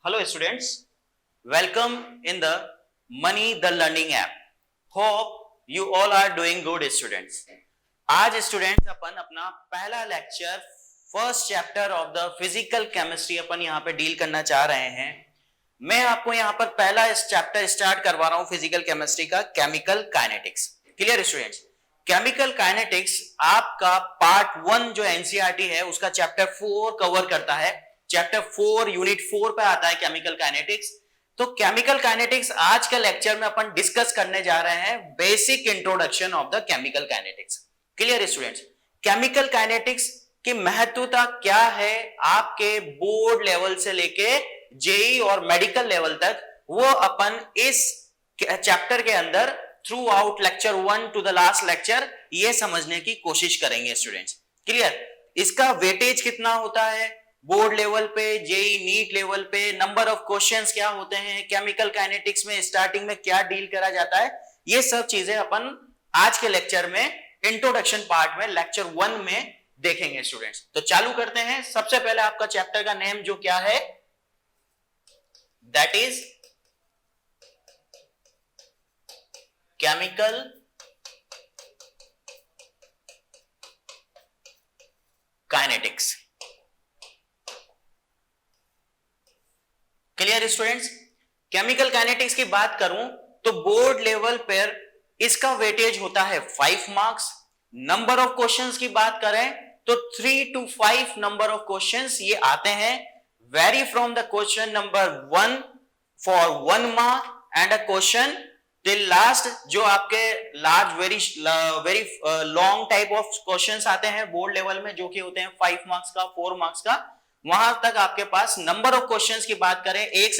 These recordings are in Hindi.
Hello students, welcome in the Money the Learning app. Hope you all are doing good students. आज स्टूडेंट्स अपन अपना पहला lecture first chapter of the physical chemistry अपन यहाँ पे डील करना चाह रहे हैं. मैं आपको यहाँ पर पहला चैप्टर स्टार्ट करवा रहा हूँ फिजिकल केमिस्ट्री का, chemical kinetics. Clear students? Chemical kinetics आपका पार्ट 1 जो एनसीईआरटी है उसका चैप्टर 4 कवर करता है. चैप्टर 4 यूनिट 4 पे आता है केमिकल काइनेटिक्स. तो केमिकल काइनेटिक्स आज के लेक्चर में अपन डिस्कस करने जा रहे हैं basic introduction of the chemical kinetics. Clear students? Chemical kinetics की महत्वता क्या है आपके बोर्ड लेवल से लेके जेई और मेडिकल लेवल तक, वो अपन इस चैप्टर के अंदर throughout lecture 1 to the last lecture ये समझने की कोशिश करेंगे स्टूडेंट्स. क्लियर? इसका वेटेज कितना होता है बोर्ड लेवल पे, जेई नीट लेवल पे, नंबर ऑफ क्वेश्चंस क्या होते हैं, केमिकल काइनेटिक्स में स्टार्टिंग में क्या डील करा जाता है, ये सब चीजें अपन आज के लेक्चर में इंट्रोडक्शन पार्ट में लेक्चर 1 में देखेंगे स्टूडेंट्स. तो चालू करते हैं. सबसे पहले आपका चैप्टर का नेम जो क्या है, that is chemical kinetics. Clear students? Chemical kinetics की बात करूं तो बोर्ड लेवल पर इसका वेटेज होता है 5 मार्क्स. नंबर ऑफ क्वेश्चंस की बात करें तो 3 to 5 नंबर ऑफ क्वेश्चंस ये आते हैं. Very from the question number 1 for 1 mark and a question till last, जो आपके large very long type of questions आते हैं बोर्ड लेवल में, जो कि होते हैं 5 मार्क्स का, 4 मार्क्स का. वहां तक आपके पास नंबर ऑफ क्वेश्चंस की बात करें एक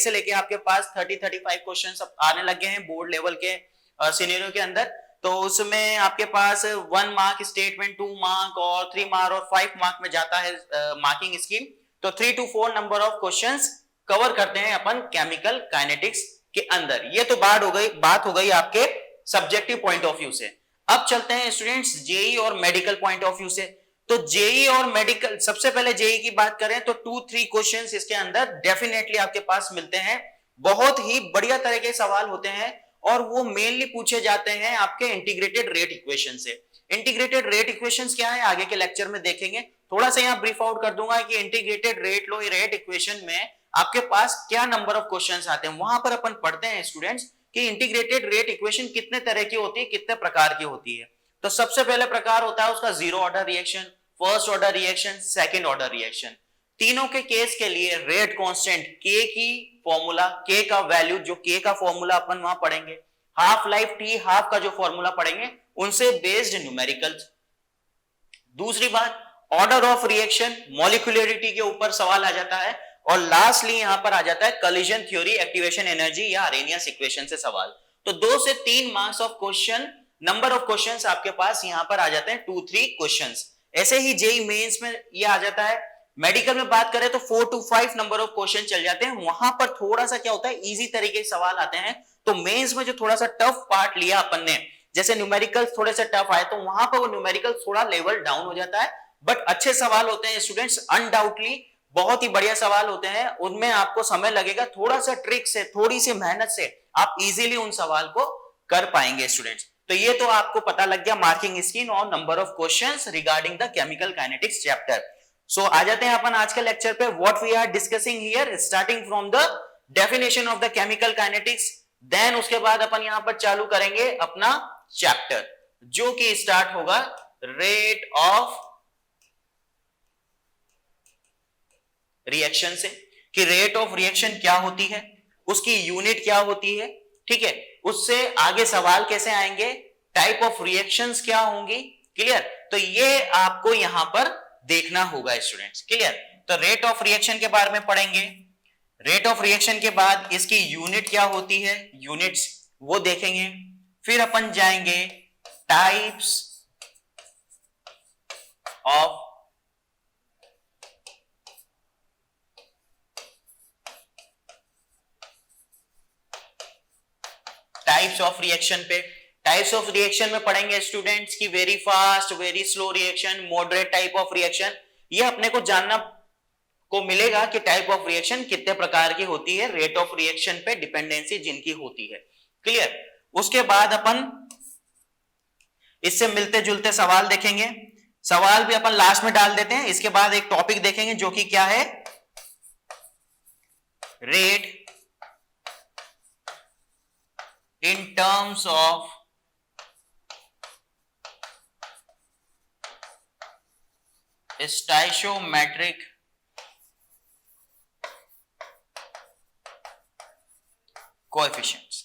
से लेके आपके पास 30-35 क्वेश्चंस आने लगे हैं बोर्ड लेवल के सिनेरियो के अंदर. तो उसमें आपके पास 1 मार्क स्टेटमेंट, 2 मार्क और 3 मार्क और 5 मार्क में जाता है मार्किंग स्कीम. तो 3 to 4 number of questions cover करते हैं अपन केमिकल काइनेटिक्स के अंदर. ये तो बात हो गई आपके सब्जेक्टिव पॉइंट ऑफ व्यू से. अब चलते हैं स्टूडेंट्स जेई और मेडिकल पॉइंट ऑफ व्यू से. तो जेई और मेडिकल, सबसे पहले जेई की बात करें तो 2-3 क्वेश्चंस इसके अंदर डेफिनेटली आपके पास मिलते हैं. बहुत ही बढ़िया तरह के सवाल होते हैं और वो मेनली पूछे जाते हैं आपके इंटीग्रेटेड रेट इक्वेशन से. इंटीग्रेटेड रेट इक्वेशंस क्या है आगे के लेक्चर में देखेंगे. थोड़ा सा यहाँ ब्रीफ आउट कर दूंगा कि इंटीग्रेटेड रेट इक्वेशन में आपके पास क्या नंबर ऑफ क्वेश्चंस आते हैं. वहां पर अपन पढ़ते हैं स्टूडेंट्स कि इंटीग्रेटेड रेट इक्वेशन कितने तरह की होती है, कितने प्रकार की होती है. तो सबसे पहले प्रकार होता है उसका zero order reaction, first order reaction, second order reaction. तीनों के केस के लिए रेट कांस्टेंट के की फॉर्मूला, के का वैल्यू, जो के का फॉर्मूला अपन वहां पढ़ेंगे, हाफ लाइफ टी हाफ का जो फॉर्मूला पढ़ेंगे उनसे बेस्ड न्यूमेरिकल्स. दूसरी बात ऑर्डर ऑफ रिएक्शन, मॉलिक्यूलरिटी के ऊपर सवाल आ जाता है. और लास्टली यहां पर आ जाता है कोलिजन थ्योरी, एक्टिवेशन एनर्जी या अरेनियस इक्वेशन से सवाल. तो 2 से 3 marks of question, number of questions आपके पास यहां पर आ जाते हैं 2-3 क्वेश्चंस. ऐसे ही जेई मेंस में ये आ जाता है. मेडिकल में बात करें तो 4 to 5 नंबर ऑफ क्वेश्चन चल जाते हैं. वहां पर थोड़ा सा क्या होता है, इजी तरीके के सवाल आते हैं. तो मेंस में जो थोड़ा सा टफ पार्ट लिया अपन ने, जैसे न्यूमेरिकल थोड़े से टफ आए, तो वहां पर वो न्यूमेरिकल थोड़ा लेवल डाउन हो जाता है. बट अच्छे सवाल होते हैं स्टूडेंट्स, अनडाउटली बहुत ही बढ़िया सवाल होते हैं. उनमें आपको समय लगेगा, थोड़ा सा ट्रिक से, थोड़ी सी मेहनत से आप इजीली उन सवाल को कर पाएंगे स्टूडेंट्स. तो ये तो आपको पता लग गया मार्किंग स्कीम और number of questions regarding the chemical kinetics chapter. So आ जाते हैं अपन आज के लेक्चर पे. What we are discussing here, starting from the definition of the chemical kinetics, then उसके बाद अपन यहां पर चालू करेंगे अपना चैप्टर, जो कि स्टार्ट होगा रेट ऑफ रिएक्शन से. कि रेट ऑफ रिएक्शन क्या होती है, उसकी यूनिट क्या होती है, ठीक है. उससे आगे सवाल कैसे आएंगे, टाइप ऑफ रिएक्शंस क्या होंगी. क्लियर? तो ये आपको यहां पर देखना होगा स्टूडेंट्स. क्लियर? तो रेट ऑफ रिएक्शन के बारे में पढ़ेंगे. रेट ऑफ रिएक्शन के बाद इसकी यूनिट क्या होती है, यूनिट्स वो देखेंगे. फिर अपन जाएंगे टाइप्स ऑफ रिएक्शन पे. टाइप्स ऑफ रिएक्शन में पढ़ेंगे स्टूडेंट्स की very fast, very slow reaction, moderate type of reaction. ये अपने को जानना को मिलेगा कि टाइप ऑफ रिएक्शन कितने प्रकार की होती है, रेट ऑफ रिएक्शन पे डिपेंडेंसी जिनकी होती है। क्लियर। उसके बाद अपन इससे मिलते जुलते सवाल देखेंगे, सवाल भी अपन लास्ट में डाल देते हैं। इसके बाद एक टॉपिक देखेंगे जो कि क्या है, rate in terms of stoichiometric coefficients।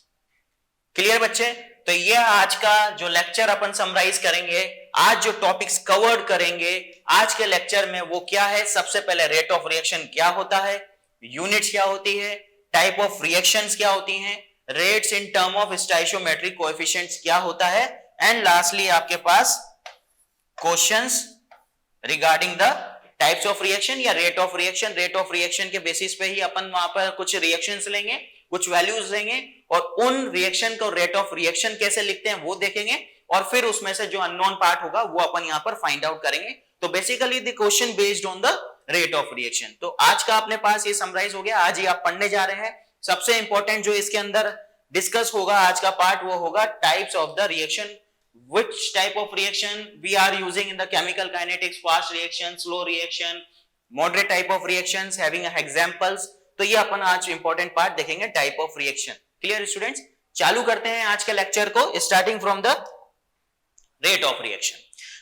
Clear बच्चे। तो ये आज का जो लेक्चर अपन समराइज करेंगे, आज जो टॉपिक्स कवर्ड करेंगे आज के लेक्चर में वो क्या है, सबसे पहले रेट ऑफ रिएक्शन क्या होता है, यूनिट्स क्या होती है, टाइप ऑफ रिएक्शंस क्या होती हैं, rates in term of stoichiometric coefficients क्या होता है, एंड लास्टली आपके पास questions regarding the types of reaction या rate of reaction. Rate of reaction के बेसिस पे ही अपन वहां पर कुछ रिएक्शंस लेंगे, कुछ वैल्यूज लेंगे और उन रिएक्शन को रेट ऑफ रिएक्शन कैसे लिखते हैं वो देखेंगे, और फिर उसमें से जो अननोन पार्ट होगा वो अपन यहां पर फाइंड आउट करेंगे। तो basically the question based on the rate of reaction. तो आज का अपने पास ये समराइज हो गया, आज ही आप पढ़ने जा रहे हैं। सबसे इंपॉर्टेंट जो इसके अंदर डिस्कस होगा आज का पार्ट वो होगा types of the reaction, which type of reaction we are using in the chemical kinetics, fast reaction, slow reaction, moderate type of reactions having examples। तो ये अपन आज इंपॉर्टेंट पार्ट देखेंगे type of reaction. Clear students, चालू करते हैं आज के लेक्चर को starting from the rate of reaction.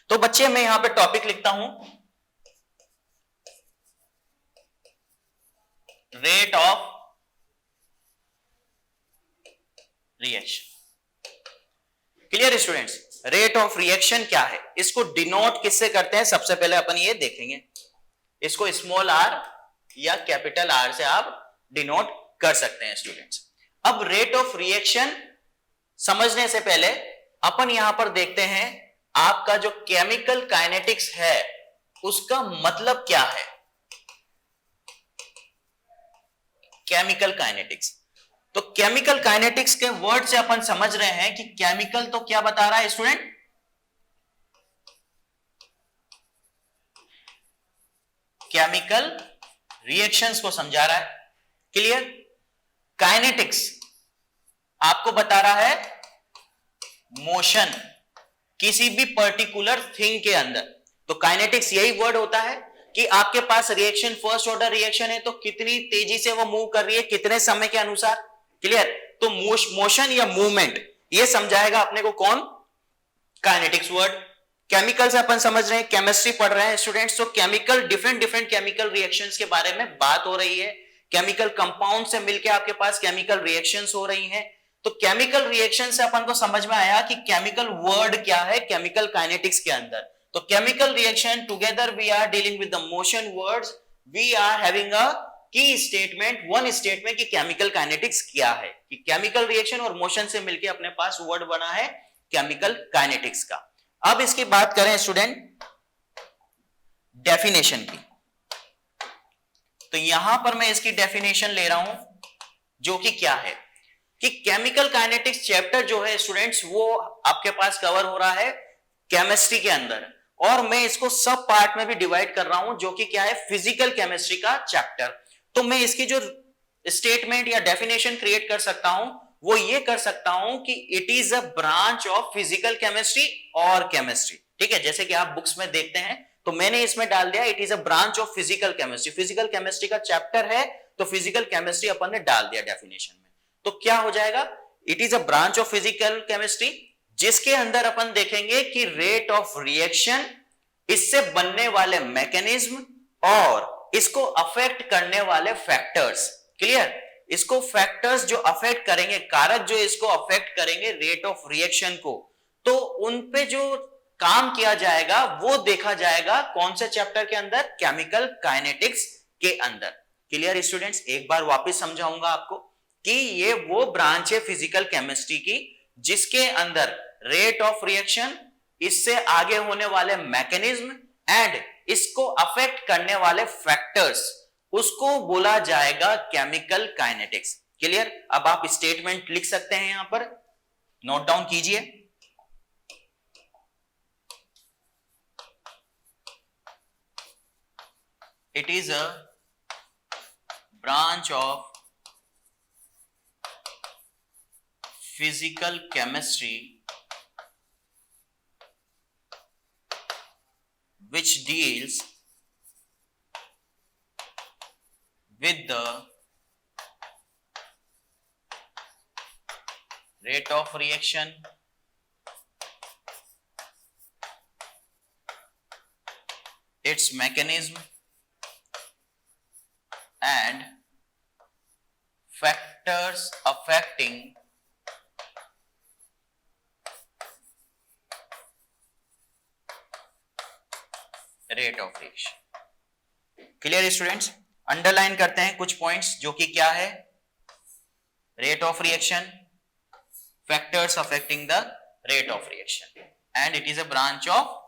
तो बच्चे मैं यहां पे टॉपिक लिखता हूं, rate of reaction. Clear students, rate of reaction क्या है, इसको डिनोट किससे करते हैं, सबसे पहले अपन ये देखेंगे। इसको स्मॉल आर या कैपिटल आर से आप डिनोट कर सकते हैं स्टूडेंट्स। अब रेट ऑफ रिएक्शन समझने से पहले अपन यहां पर देखते हैं आपका जो केमिकल काइनेटिक्स है उसका मतलब क्या है। केमिकल काइनेटिक्स, तो केमिकल काइनेटिक्स के वर्ड से अपन समझ रहे हैं कि केमिकल तो क्या बता रहा है स्टूडेंट, केमिकल रिएक्शंस को समझा रहा है। क्लियर। काइनेटिक्स आपको बता रहा है मोशन किसी भी पर्टिकुलर थिंग के अंदर। तो काइनेटिक्स यही वर्ड होता है कि आपके पास रिएक्शन फर्स्ट ऑर्डर रिएक्शन है तो कितनी तेजी से वो मूव कर रही है, कितने समय के अनुसार। क्लियर। तो मोशन या मूवमेंट ये समझाएगा अपने को कौन, काइनेटिक्स वर्ड। केमिकल से अपन समझ रहे हैं, केमिस्ट्री पढ़ रहे हैं स्टूडेंट्स, तो केमिकल डिफरेंट केमिकल रिएक्शंस के बारे में बात हो रही है। केमिकल कंपाउंड से मिलकर आपके पास केमिकल रिएक्शंस हो रही हैं। तो केमिकल रिएक्शन से अपन को समझ में आया कि केमिकल वर्ड क्या है केमिकल काइनेटिक्स के अंदर। तो chemical reaction together we are dealing with the motion words, we are having a key statement, one statement कि केमिकल काइनेटिक्स क्या है, कि केमिकल रिएक्शन और मोशन से मिलकर अपने पास वर्ड बना है केमिकल काइनेटिक्स का। अब इसकी बात करें स्टूडेंट डेफिनेशन की, तो यहां पर मैं इसकी डेफिनेशन ले रहा हूं जो कि क्या है कि केमिकल काइनेटिक्स चैप्टर जो है स्टूडेंट्स वो आपके पास कवर हो रहा है केमिस्ट्री के अंदर, और मैं इसको सब पार्ट में भी डिवाइड कर रहा हूं जो कि क्या है फिजिकल केमिस्ट्री का चैप्टर। तो मैं इसकी जो स्टेटमेंट या डेफिनेशन क्रिएट कर सकता हूं वो ये कर सकता हूं कि it is a branch of physical chemistry और केमिस्ट्री। ठीक है, जैसे कि आप बुक्स में देखते हैं तो मैंने इसमें डाल दिया it is a branch of physical chemistry. Physical chemistry का चैप्टर है तो फिजिकल केमिस्ट्री अपन ने डाल दिया डेफिनेशन में। तो क्या हो जाएगा, it is a branch of physical chemistry जिसके अंदर अपन देखेंगे कि रेट ऑफ रिएक्शन, इससे बनने वाले मैकेनिज्म और इसको अफेक्ट करने वाले फैक्टर्स। क्लियर। इसको फैक्टर्स जो अफेक्ट करेंगे, कारक जो इसको अफेक्ट करेंगे रेट ऑफ रिएक्शन को, तो उन पे जो काम किया जाएगा वो देखा जाएगा कौन से चैप्टर के अंदर, केमिकल काइनेटिक्स के अंदर। क्लियर स्टूडेंट्स, एक बार वापस समझाऊंगा आपको कि ये वो ब्रांच है फिजिकल केमिस्ट्री की जिसके अंदर रेट ऑफ रिएक्शन, इससे आगे होने वाले मैकेनिज्म एंड इसको अफेक्ट करने वाले फैक्टर्स, उसको बोला जाएगा केमिकल काइनेटिक्स। क्लियर। अब आप स्टेटमेंट लिख सकते हैं, यहां पर नोट डाउन कीजिए। It is a branch of physical chemistry which deals with the rate of reaction, its mechanism and factors affecting rate of reaction. Clear students? Underline करते हैं कुछ पॉइंट्स जो कि क्या है, rate of reaction, factors affecting the rate of reaction, and it is a branch of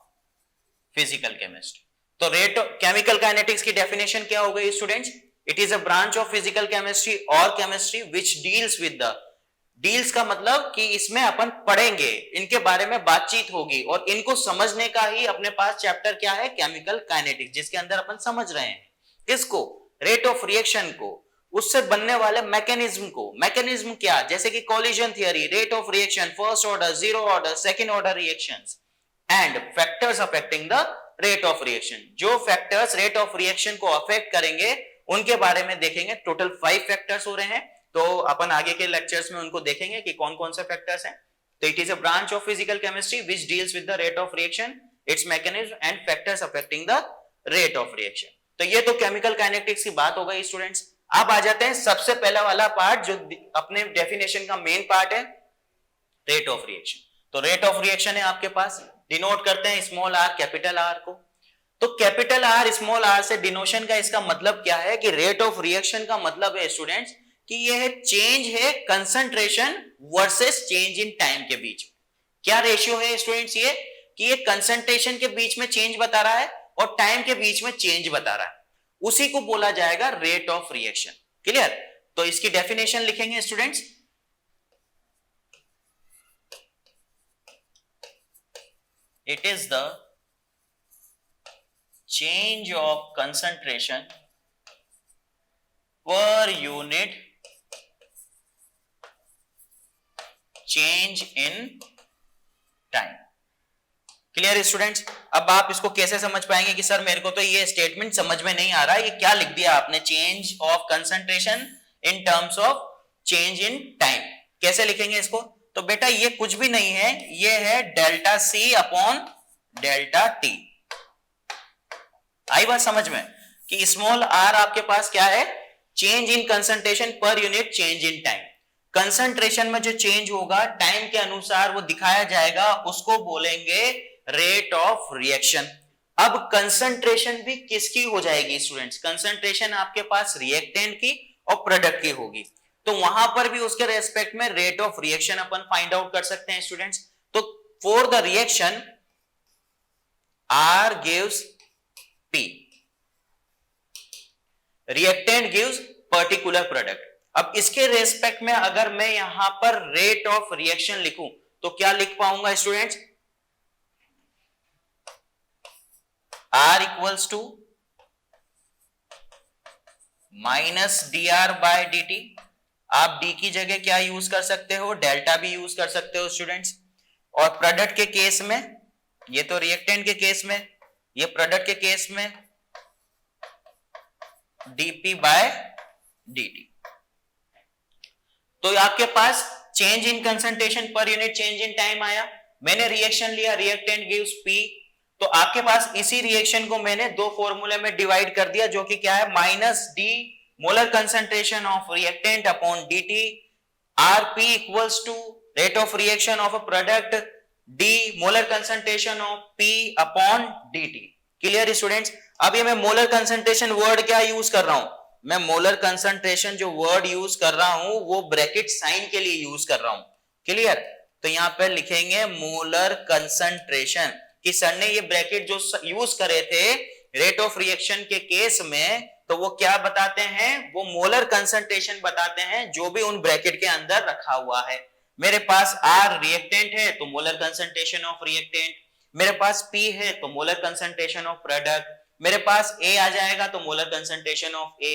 physical chemistry. तो रेट केमिकल काइनेटिक्स की डेफिनेशन क्या हो गई students? It is a branch of physical chemistry और chemistry which deals with the, deals का मतलब कि इसमें अपन पढ़ेंगे, इनके बारे में बातचीत होगी और इनको समझने का ही अपने पास चैप्टर क्या है, केमिकल काइनेटिक्स, जिसके अंदर अपन समझ रहे हैं किसको, रेट ऑफ रिएक्शन को, उससे बनने वाले मैकेनिज्म को. मैकेनिज्म क्या, जैसे कि collision theory, rate of reaction, first order, zero order, second order reactions, and factors affecting the rate of reaction. जो फैक्टर्स रेट ऑफ रिएक्शन को अफेक्ट करेंगे उनके बारे में देखेंगे. टोटल 5 फैक्टर्स हो रहे हैं, तो अपन आगे के लेक्चर्स में उनको देखेंगे कि कौन कौन से फैक्टर्स हैं. तो it is a branch of physical chemistry which deals with the rate of reaction, it's mechanism and factors affecting the rate of reaction. तो ये तो केमिकल काइनेटिक्स की बात हो गई स्टूडेंट्स. अब आ जाते हैं सबसे पहला वाला पार्ट जो अपने डेफिनेशन का मेन पार्ट है, रेट ऑफ रिएक्शन. तो रेट ऑफ रिएक्शन है आपके पास, डिनोट करते हैं स्मॉल आर कैपिटल आर को. तो कैपिटल आर स्मॉल आर से डिनोशन का इसका मतलब क्या है कि रेट ऑफ रिएक्शन का मतलब है स्टूडेंट्स कि यह चेंज है concentration versus change in time के बीच. क्या रेशियो है स्टूडेंट्स ये, कि ये कंसंट्रेशन के बीच में चेंज बता रहा है और टाइम के बीच में चेंज बता रहा है, उसी को बोला जाएगा रेट ऑफ रिएक्शन. क्लियर? तो इसकी डेफिनेशन लिखेंगे students. It is the change of concentration per unit change in time. Clear students? अब आप इसको कैसे समझ पाएंगे कि सर मेरे को तो ये स्टेटमेंट समझ में नहीं आ रहा, ये क्या लिख दिया आपने, change of concentration in terms of change in time. कैसे लिखेंगे इसको? तो बेटा ये कुछ भी नहीं है, ये है delta C upon delta T. आई बात समझ में कि स्मॉल आर आपके पास क्या है, चेंज इन कंसंट्रेशन पर unit change in time. Concentration में जो चेंज होगा टाइम के अनुसार वो दिखाया जाएगा, उसको बोलेंगे रेट ऑफ रिएक्शन. अब कंसंट्रेशन भी किसकी हो जाएगी स्टूडेंट्स? कंसंट्रेशन आपके पास रिएक्टेंट की और प्रोडक्ट की होगी, तो वहां पर भी उसके रेस्पेक्ट में rate of reaction upon find out कर सकते हैं स्टूडेंट्स. तो for the reaction R gives P, reactant gives particular product. अब इसके रेस्पेक्ट में अगर मैं यहां पर रेट ऑफ रिएक्शन लिखूं तो क्या लिख पाऊंगा students? R equals to minus dr by dt. आप d की जगह क्या यूज कर सकते हो, डेल्टा भी यूज कर सकते हो स्टूडेंट्स. और प्रोडक्ट के केस में, ये तो रिएक्टेंट के केस में, ये प्रोडक्ट के केस में dp बाय dt. तो आपके पास चेंज इन कंसंट्रेशन पर यूनिट चेंज इन टाइम आया, मैंने रिएक्शन लिया, रिएक्टेंट गिव्स p, तो आपके पास इसी रिएक्शन को मैंने दो फॉर्मूले में डिवाइड कर दिया जो कि क्या है, minus d molar concentration of reactant upon dt. rp equals to rate of reaction of a product d molar concentration of p upon dt. Clear students? अब ये मैं मोलर कंसंट्रेशन वर्ड क्या यूज कर रहा हूं, मैं मोलर कंसंट्रेशन जो वर्ड यूज कर रहा हूं वो ब्रैकेट साइन के लिए यूज कर रहा हूं. क्लियर? तो यहां पर लिखेंगे मोलर कंसंट्रेशन, कि सर ने ये ब्रैकेट जो यूज करे थे रेट ऑफ रिएक्शन के केस में, तो वो क्या बताते हैं, वो मोलर कंसंट्रेशन बताते हैं जो भी उन ब्रैकेट के अंदर रखा हुआ है. मेरे पास R रिएक्टेंट है तो मोलर कंसंट्रेशन ऑफ रिएक्टेंट, मेरे पास P है तो मोलर कंसंट्रेशन ऑफ प्रोडक्ट, मेरे पास A आ जाएगा तो मोलर कंसंट्रेशन ऑफ A,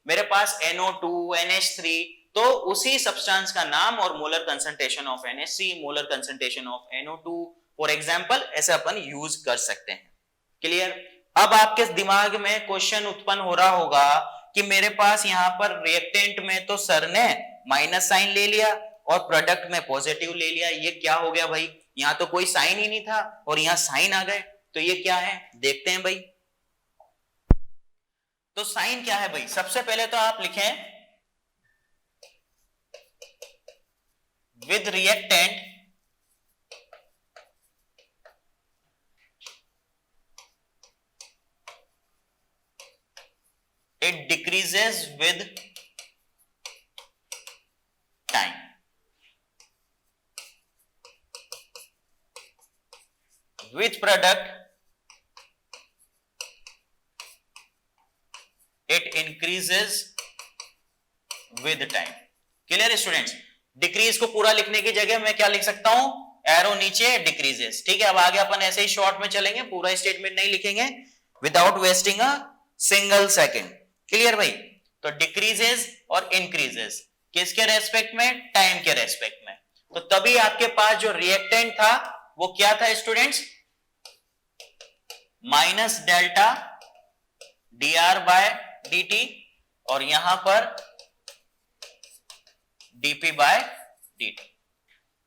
मेरे पास NO2 NH3, तो उसी सब्सटेंस का नाम और molar concentration of NH3, molar concentration of NO2 for example ऐसे अपन यूज कर सकते हैं। क्लियर। अब आपके दिमाग में क्वेश्चन उत्पन्न हो रहा होगा कि मेरे पास यहां पर रिएक्टेंट में तो सर ने माइनस साइन ले लिया और प्रोडक्ट में पॉजिटिव ले लिया, ये क्या हो गया भाई, यहां तो कोई साइन ही नहीं था और यहां साइन आ गए, तो ये क्या है देखते हैं भाई। तो साइन क्या है भाई, सबसे पहले तो आप लिखें with reactant it decreases with time. With product it increases with time. Clear students. Decrease को पूरा लिखने की जगह मैं क्या लिख सकता हूं, एरो नीचे डिक्रीजेस। ठीक है, अब आगे अपन ऐसे ही शॉर्ट में चलेंगे, पूरा स्टेटमेंट नहीं लिखेंगे without wasting a single second. Clear भाई। तो डिक्रीजेस और इंक्रीजेस किसके रेस्पेक्ट में, टाइम के रेस्पेक्ट में। तो तभी आपके पास जो रिएक्टेंट था वो क्या था students, minus delta dr by dt और यहां पर dp by dt।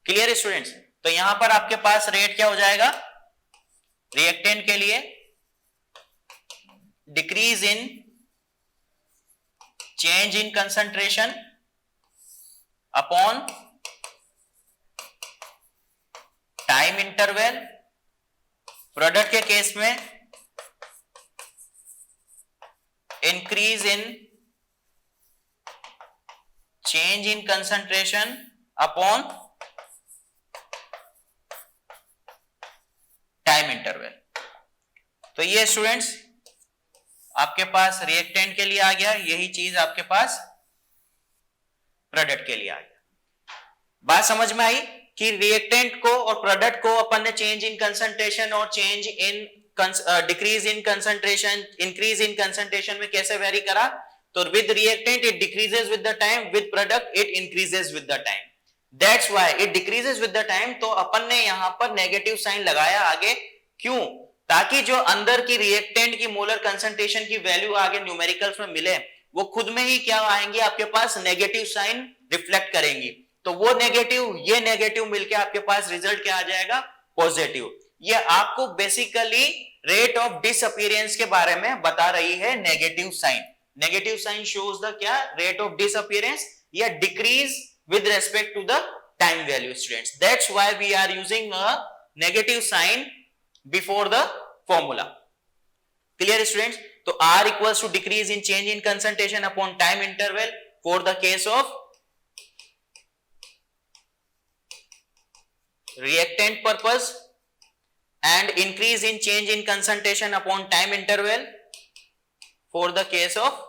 Clear students. तो यहां पर आपके पास रेट क्या हो जाएगा, रिएक्टेंट के लिए decrease in change in concentration upon time interval, product के केस में increase in change in concentration upon time interval. तो ये स्टूडेंट्स आपके पास रिएक्टेंट के लिए आ गया, यही चीज आपके पास प्रोडक्ट के लिए आ गया। बात समझ में आई कि रिएक्टेंट को और प्रोडक्ट को अपन ने चेंज इन कंसंट्रेशन और change in decrease in concentration, increase in concentration में कैसे वेरी करा। तो with reactant it decreases with the time, with product it increases with the time, that's why it decreases with the time. तो अपन ने यहां पर नेगेटिव साइन लगाया आगे, क्यों, ताकि जो अंदर की रिएक्टेंट की मोलर कंसंट्रेशन की वैल्यू आगे न्यूमेरिकल्स में मिले वो खुद में ही क्या आएंगे आपके पास, नेगेटिव साइन रिफ्लेक्ट करेंगी। तो वो नेगेटिव ये नेगेटिव मिलके आपके पास रिजल्ट क्या आ जाएगा, पॉजिटिव। ये आपको बेसिकली रेट ऑफ डिसअपीयरेंस के बारे में बता रही है negative sign. Negative sign shows the क्या, रेट ऑफ डिसअपीयरेंस या decrease with respect to the time value students. That's why we are using a negative sign before the formula. Clear students? तो R equals to decrease in change in concentration upon time interval for the case of reactant purpose and increase in change in concentration upon time interval for the case of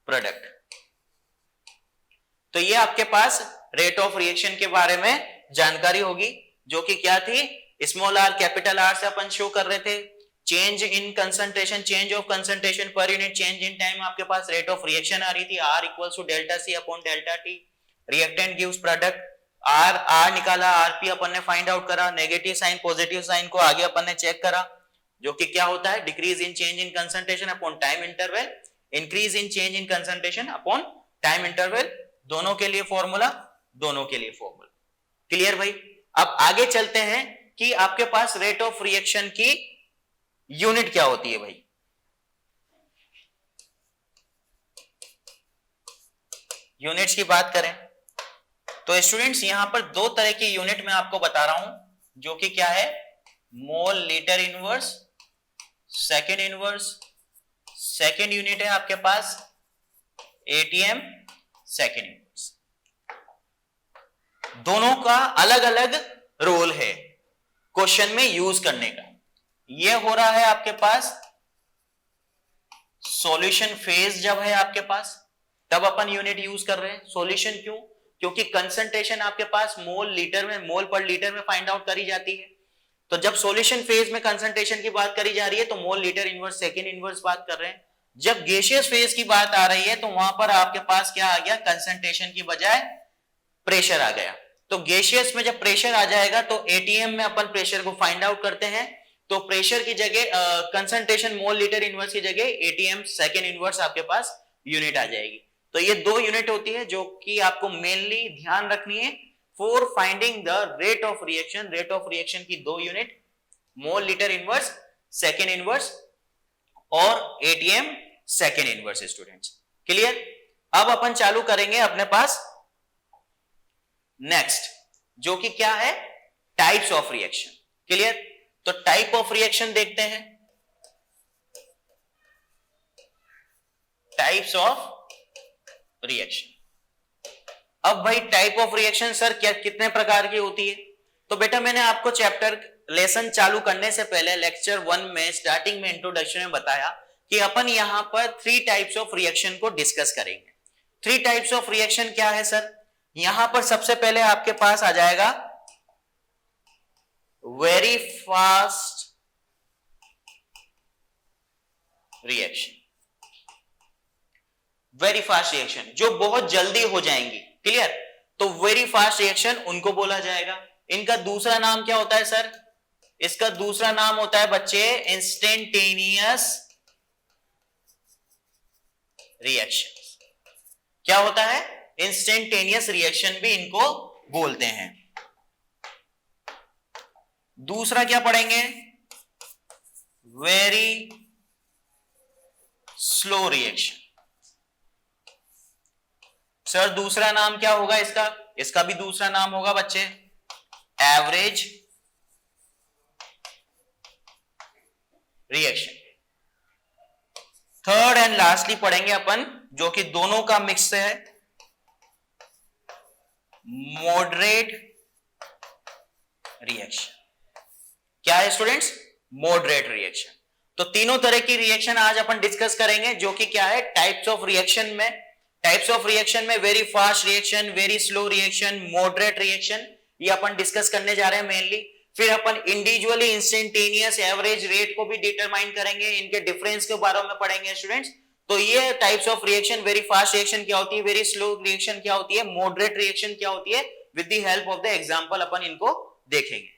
product. तो ये आपके पास रेट ऑफ रिएक्शन के बारे में जानकारी होगी, जो कि क्या थी, स्मॉल आर कैपिटल आर से अपन शो कर रहे थे। Change in concentration, change of concentration पर यूनिट चेंज इन टाइम आपके पास रेट ऑफ रिएक्शन आ रही थी, R equals to delta C upon delta T। Reactant gives product, R निकाला, RP अपन ने फाइंड आउट करा, नेगेटिव साइन पॉजिटिव साइन को आगे अपन ने चेक करा, जो कि क्या होता है, decrease in change in concentration upon time interval, increase in change in concentration upon time interval. दोनों के लिए फॉर्मूला, दोनों के लिए फॉर्मूला। क्लियर भाई। अब आगे चलते हैं कि आपके पास रेट ऑफ रिएक्शन की यूनिट क्या होती है भाई। यूनिट्स की बात करें तो स्टूडेंट्स यहां पर दो तरह की यूनिट मैं आपको बता रहा हूं, जो कि क्या है, मोल litre inverse, second inverse. Second unit है आपके पास ATM सेकेंड इनवर्स। दोनों का अलग अलग रोल है क्वेश्चन में यूज करने का। यह हो रहा है आपके पास सॉल्यूशन फेज, जब है आपके पास तब अपन यूनिट यूज कर रहे हैं। सॉल्यूशन क्यों, क्योंकि कंसंट्रेशन आपके पास मोल लीटर में, मोल पर लीटर में फाइंड आउट करी जाती है। तो जब सॉल्यूशन फेज में कंसंट्रेशन की बात करी जा रही है तो मोल लीटर इनवर्स सेकेंड इनवर्स बात कर रहे हैं। जब गैसियस फेज की बात आ रही है तो वहां पर आपके पास क्या आ गया, कंसंट्रेशन की बजाय प्रेशर आ गया। तो गैसियस में जब प्रेशर आ जाएगा तो एटीएम में अपन प्रेशर को फाइंड आउट करते हैं, तो प्रेशर की जगह कंसंट्रेशन मोल लीटर इनवर्स की जगह एटीएम सेकेंड इनवर्स आपके पास यूनिट आ जाएगी। तो ये दो यूनिट होती है जो कि आपको मेनली ध्यान रखनी है for finding the rate of reaction. Rate of reaction की दो unit, mole litre inverse second inverse और ATM second inverse. Students clear? अब अपन चालू करेंगे अपने पास नेक्स्ट, जो कि क्या है, टाइप्स ऑफ रिएक्शन। क्लियर? तो टाइप ऑफ रिएक्शन देखते हैं। Types of reaction. अब भाई टाइप ऑफ रिएक्शन सर क्या कितने प्रकार की होती है? तो बेटा मैंने आपको चैप्टर लेसन चालू करने से पहले लेक्चर 1 में स्टार्टिंग में इंट्रोडक्शन में बताया कि अपन यहां पर 3 टाइप्स ऑफ रिएक्शन को डिस्कस करेंगे। 3 टाइप्स ऑफ रिएक्शन क्या है सर? यहां पर सबसे पहले आपके पास आ जाएगा very fast reaction. Very fast reaction जो बहुत जल्दी हो जाएंगी। क्लियर? तो वेरी फास्ट रिएक्शन उनको बोला जाएगा। इनका दूसरा नाम क्या होता है सर? इसका दूसरा नाम होता है बच्चे इंस्टेंटेनियस रिएक्शन। क्या होता है? इंस्टेंटेनियस रिएक्शन भी इनको बोलते हैं। दूसरा क्या पढ़ेंगे? Very slow reaction. सर दूसरा नाम क्या होगा इसका? इसका भी दूसरा नाम होगा बच्चे average reaction. Third and lastly पढ़ेंगे अपन, जो कि दोनों का मिक्स है, मॉडरेट रिएक्शन। क्या है स्टूडेंट्स? Moderate reaction. तो तीनों तरह की रिएक्शन आज अपन डिस्कस करेंगे, जो कि क्या है, टाइप्स ऑफ रिएक्शन में। टाइप्स ऑफ रिएक्शन में very fast reaction, very slow reaction, moderate reaction, ये अपन डिस्कस करने जा रहे हैं मेनली। फिर अपन इंडिविजुअली इंस्टेंटेनियस एवरेज रेट को भी डिटरमाइन करेंगे, इनके डिफरेंस के बारे में पढ़ेंगे स्टूडेंट्स। तो ये types of reaction, very fast reaction क्या होती है, वेरी स्लो रिएक्शन क्या होती है, मॉडरेट रिएक्शन क्या होती है, with the help of the example अपन इनको देखेंगे।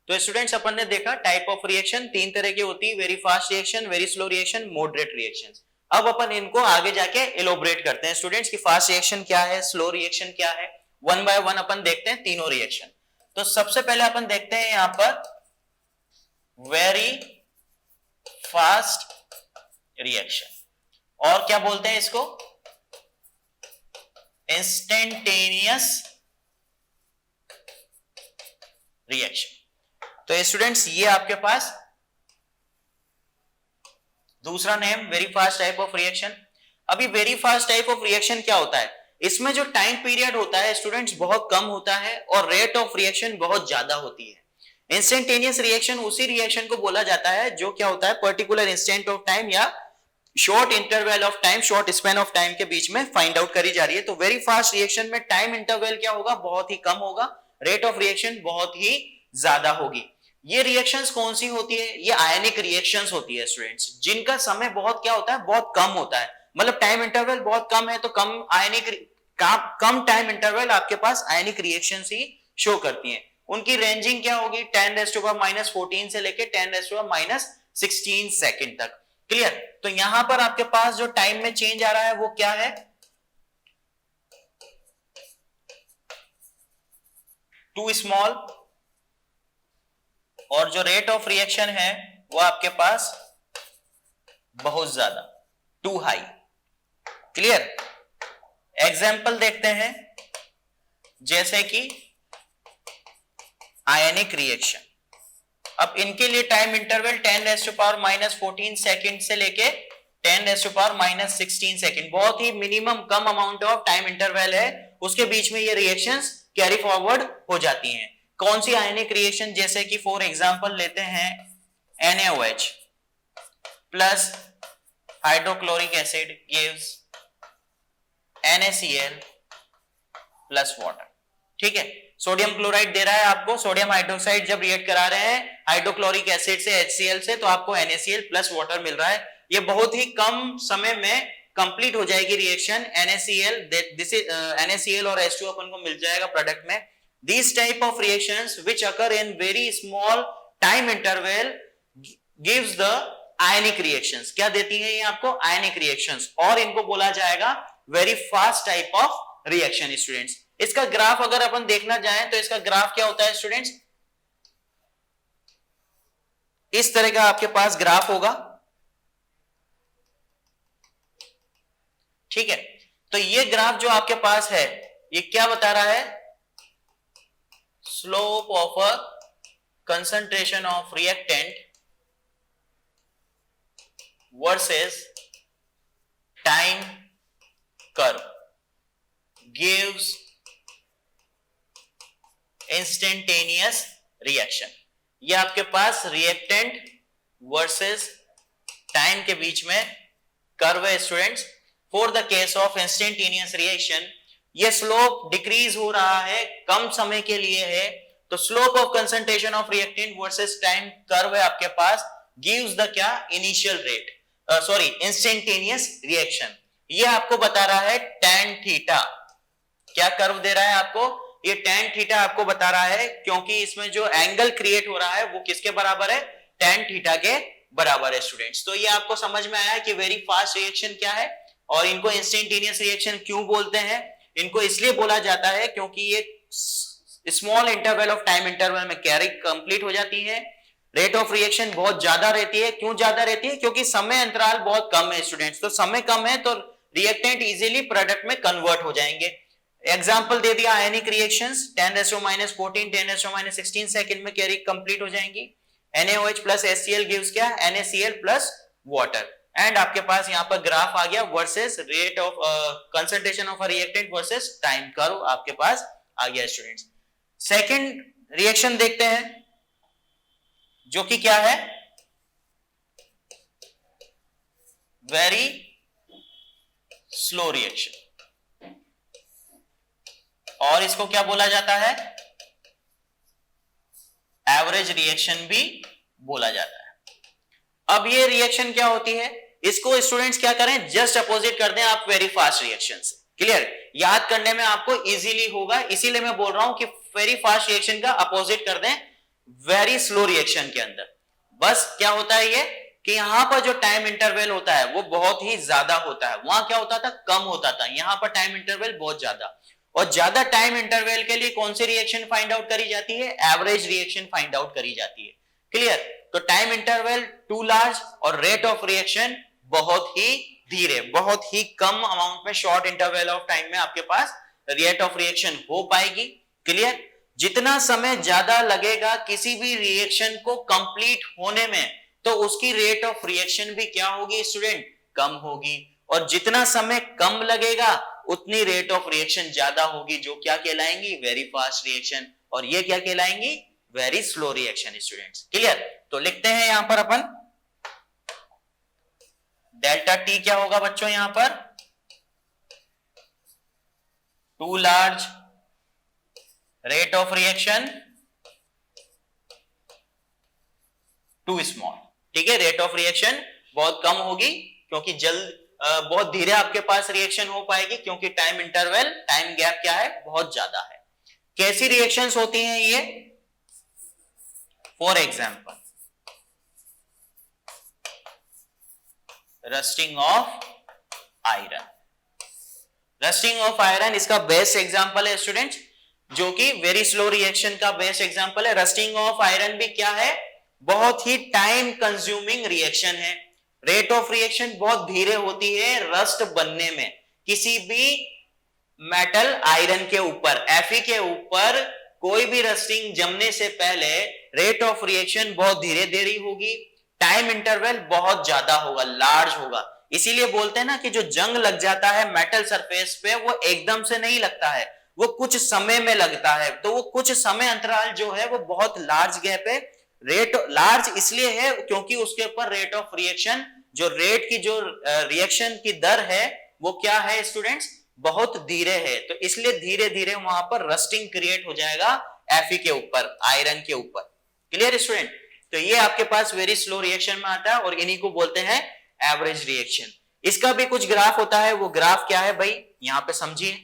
तो स्टूडेंट्स अपन ने देखा टाइप ऑफ रिएक्शन 3 तरह की होती है, very fast reaction, very slow reaction, moderate reaction. अब अपन इनको आगे जाके एलोबरेट करते हैं स्टूडेंट्स की फास्ट रिएक्शन क्या है, स्लो रिएक्शन क्या है, वन बाय वन अपन देखते हैं तीनों रिएक्शन। तो सबसे पहले अपन देखते हैं यहां पर वेरी फास्ट रिएक्शन, और क्या बोलते हैं इसको, इंस्टेंटेनियस रिएक्शन। तो स्टूडेंट्स ये आपके पास दूसरा name very fast type of reaction. अभी very fast type of reaction क्या होता है? इसमें जो टाइम पीरियड होता है स्टूडेंट्स बहुत कम होता है और रेट ऑफ रिएक्शन बहुत ज्यादा होती है। इंस्टेंटेनियस रिएक्शन उसी रिएक्शन को बोला जाता है जो क्या होता है, पर्टिकुलर इंस्टेंट ऑफ टाइम या short interval of time, short span of time के बीच में फाइंड आउट करी जा रही है। तो वेरी फास्ट रिएक्शन में टाइम इंटरवल क्या होगा, बहुत ही कम होगा, रेट ऑफ रिएक्शन बहुत ही ज्यादा होगी। ये रिएक्शंस कौन सी होती है? ये आयनिक रिएक्शंस होती है स्टूडेंट्स, जिनका समय बहुत क्या होता है, बहुत कम होता है। मतलब टाइम इंटरवल बहुत कम है तो कम आयनिक, कम टाइम इंटरवल आपके पास आयनिक रिएक्शंस ही शो करती हैं। उनकी रेंजिंग क्या होगी, 10⁻⁻14 से लेके 10⁻⁻16 सेकंड तक। क्लियर? तो यहां पर आपके पास जो टाइम में चेंज आ रहा है वो क्या है, टू स्मॉल, और जो रेट ऑफ रिएक्शन है वो आपके पास बहुत ज्यादा, टू हाई। क्लियर? एग्जाम्पल देखते हैं, जैसे कि आयनिक रिएक्शन। अब इनके लिए टाइम इंटरवल 10⁻⁻14 सेकंड से लेके 10⁻⁻16 सेकंड, बहुत ही मिनिमम कम अमाउंट ऑफ टाइम इंटरवल है, उसके बीच में ये रिएक्शंस कैरी फॉरवर्ड हो जाती हैं। कौन सी आयनिक रिएक्शन? जैसे कि फॉर एग्जांपल लेते हैं NaOH plus hydrochloric acid gives NaCl plus water. ठीक है, सोडियम क्लोराइड दे रहा है आपको, सोडियम हाइड्रोक्साइड जब रिएक्ट करा रहे हैं हाइड्रोक्लोरिक एसिड से HCl से, तो आपको NaCl प्लस वाटर मिल रहा है। ये बहुत ही कम समय में कंप्लीट हो जाएगी reaction. NaCl, this is NaCl और H2 अपन को मिल जाएगा प्रोडक्ट में। These type of reactions which occur in very small time interval gives the ionic reactions। क्या देती है ये आपको? ionic reactions, और इनको बोला जाएगा very fast type of reaction students. इसका ग्राफ अगर अपन देखना चाहें तो इसका ग्राफ क्या होता है स्टूडेंट्स? इस तरह का आपके पास ग्राफ होगा, ठीक है। तो ये ग्राफ जो आपके पास है ये क्या बता रहा है? Slope of a concentration of reactant versus time curve gives instantaneous reaction. ये आपके पास रिएक्टेंट वर्सेस टाइम के बीच में कर्व है students. For the case of instantaneous reaction ये स्लोप डिक्रीज हो रहा है, कम समय के लिए है, तो slope of concentration of reactant versus time curve है आपके पास, गिव्स द क्या? Initial rate, sorry instantaneous reaction. ये आपको बता रहा है tan थीटा। क्या कर्व दे रहा है आपको? ये tan थीटा आपको बता रहा है, क्योंकि इसमें जो एंगल क्रिएट हो रहा है वो किसके बराबर है? tan थीटा के बराबर है स्टूडेंट्स। तो ये आपको समझ में आया कि वेरी फास्ट रिएक्शन क्या है और इनको इंस्टेंटेनियस रिएक्शन क्यों बोलते हैं। इनको इसलिए बोला जाता है क्योंकि ये small interval of time interval में कैरी कंप्लीट हो जाती है। रेट ऑफ रिएक्शन बहुत ज्यादा रहती है। क्यों ज्यादा रहती है? क्योंकि समय अंतराल बहुत कम है स्टूडेंट्स। तो समय कम है तो रिएक्टेंट इजीली प्रोडक्ट में कन्वर्ट हो जाएंगे। एग्जांपल दे दिया आयनिक रिएक्शंस, 10⁻⁴, 10⁻XVI सेकंड में कैरी कंप्लीट हो जाएंगी। NaOH प्लस HCl गिव्स क्या? NaCl plus water. एंड आपके पास यहाँ पर ग्राफ आ गया versus rate of concentration of a reactant versus time curve आपके पास आ गया स्टूडेंट्स। सेकंड रिएक्शन देखते हैं जो कि क्या है? वेरी स्लो रिएक्शन, और इसको क्या बोला जाता है? एवरेज रिएक्शन भी बोला जाता है। अब ये रिएक्शन क्या होती है? इसको स्टूडेंट्स क्या करें? जस्ट अपोजिट कर दें आप वेरी फास्ट रिएक्शन से। क्लियर? याद करने में आपको इजीली होगा, इसीलिए मैं बोल रहा हूं कि वेरी फास्ट रिएक्शन का अपोजिट कर दें वेरी स्लो रिएक्शन के अंदर। बस क्या होता है ये कि यहां पर जो टाइम इंटरवल होता है वो बहुत ही ज्यादा होता है, वहां क्या होता था? कम होता था। यहां पर टाइम इंटरवल बहुत ज्यादा, और ज्यादा टाइम इंटरवल के लिए कौन सी रिएक्शन फाइंड आउट करी जाती है? एवरेज रिएक्शन फाइंड आउट करी जाती है। क्लियर? तो टाइम इंटरवल टू लार्ज और रेट ऑफ रिएक्शन बहुत ही धीरे, बहुत ही कम अमाउंट में, शॉर्ट इंटरवल ऑफ टाइम में आपके पास रेट ऑफ रिएक्शन हो पाएगी। क्लियर? जितना समय ज्यादा लगेगा किसी भी रिएक्शन को कंप्लीट होने में, तो उसकी रेट ऑफ रिएक्शन भी क्या होगी स्टूडेंट? कम होगी। और जितना समय कम लगेगा उतनी रेट ऑफ रिएक्शन ज्यादा होगी, जो क्या कहलाएंगी? Very fast reaction. और ये क्या कहलाएंगी? Very slow reaction students. Clear? तो लिखते हैं यहां पर अपन डेल्टा टी क्या होगा बच्चों? यहां पर too large rate of reaction, too small. ठीक है? रेट ऑफ रिएक्शन बहुत कम होगी क्योंकि बहुत धीरे आपके पास रिएक्शन हो पाएगी, क्योंकि टाइम इंटरवल, टाइम गैप क्या है? बहुत ज्यादा है। कैसी रिएक्शंस होती हैं ये? For example rusting of iron. Rusting of iron इसका बेस्ट एग्जांपल है स्टूडेंट्स, जो कि वेरी स्लो रिएक्शन का बेस्ट एग्जांपल है। रस्टिंग ऑफ आयरन भी क्या है? बहुत ही टाइम कंज्यूमिंग रिएक्शन है। रेट ऑफ रिएक्शन बहुत धीरे होती है रस्ट बनने में। किसी भी मेटल आयरन के ऊपर, Fe के ऊपर कोई भी रस्टिंग जमने से पहले रेट ऑफ रिएक्शन बहुत धीरे धीरे होगी, टाइम इंटरवल बहुत ज्यादा होगा, लार्ज होगा। इसीलिए बोलते हैं ना कि जो जंग लग जाता है मेटल सरफेस पे वो एकदम से नहीं लगता है, वो कुछ समय में लगता है। तो वो कुछ समय अंतराल जो है वो बहुत लार्ज गैप है। रेट लार्ज इसलिए है क्योंकि उसके ऊपर रेट ऑफ रिएक्शन, जो रेट की जो रिएक्शन की दर है वो क्या है स्टूडेंट्स? बहुत धीरे है। तो इसलिए धीरे धीरे वहां पर रस्टिंग क्रिएट हो जाएगा Fe के ऊपर, आयरन के ऊपर। Clear student? तो ये आपके पास वेरी स्लो रिएक्शन में आता है और इन्हीं को बोलते हैं एवरेज रिएक्शन। इसका भी कुछ ग्राफ होता है, वो ग्राफ क्या है भाई यहां पे समझिए।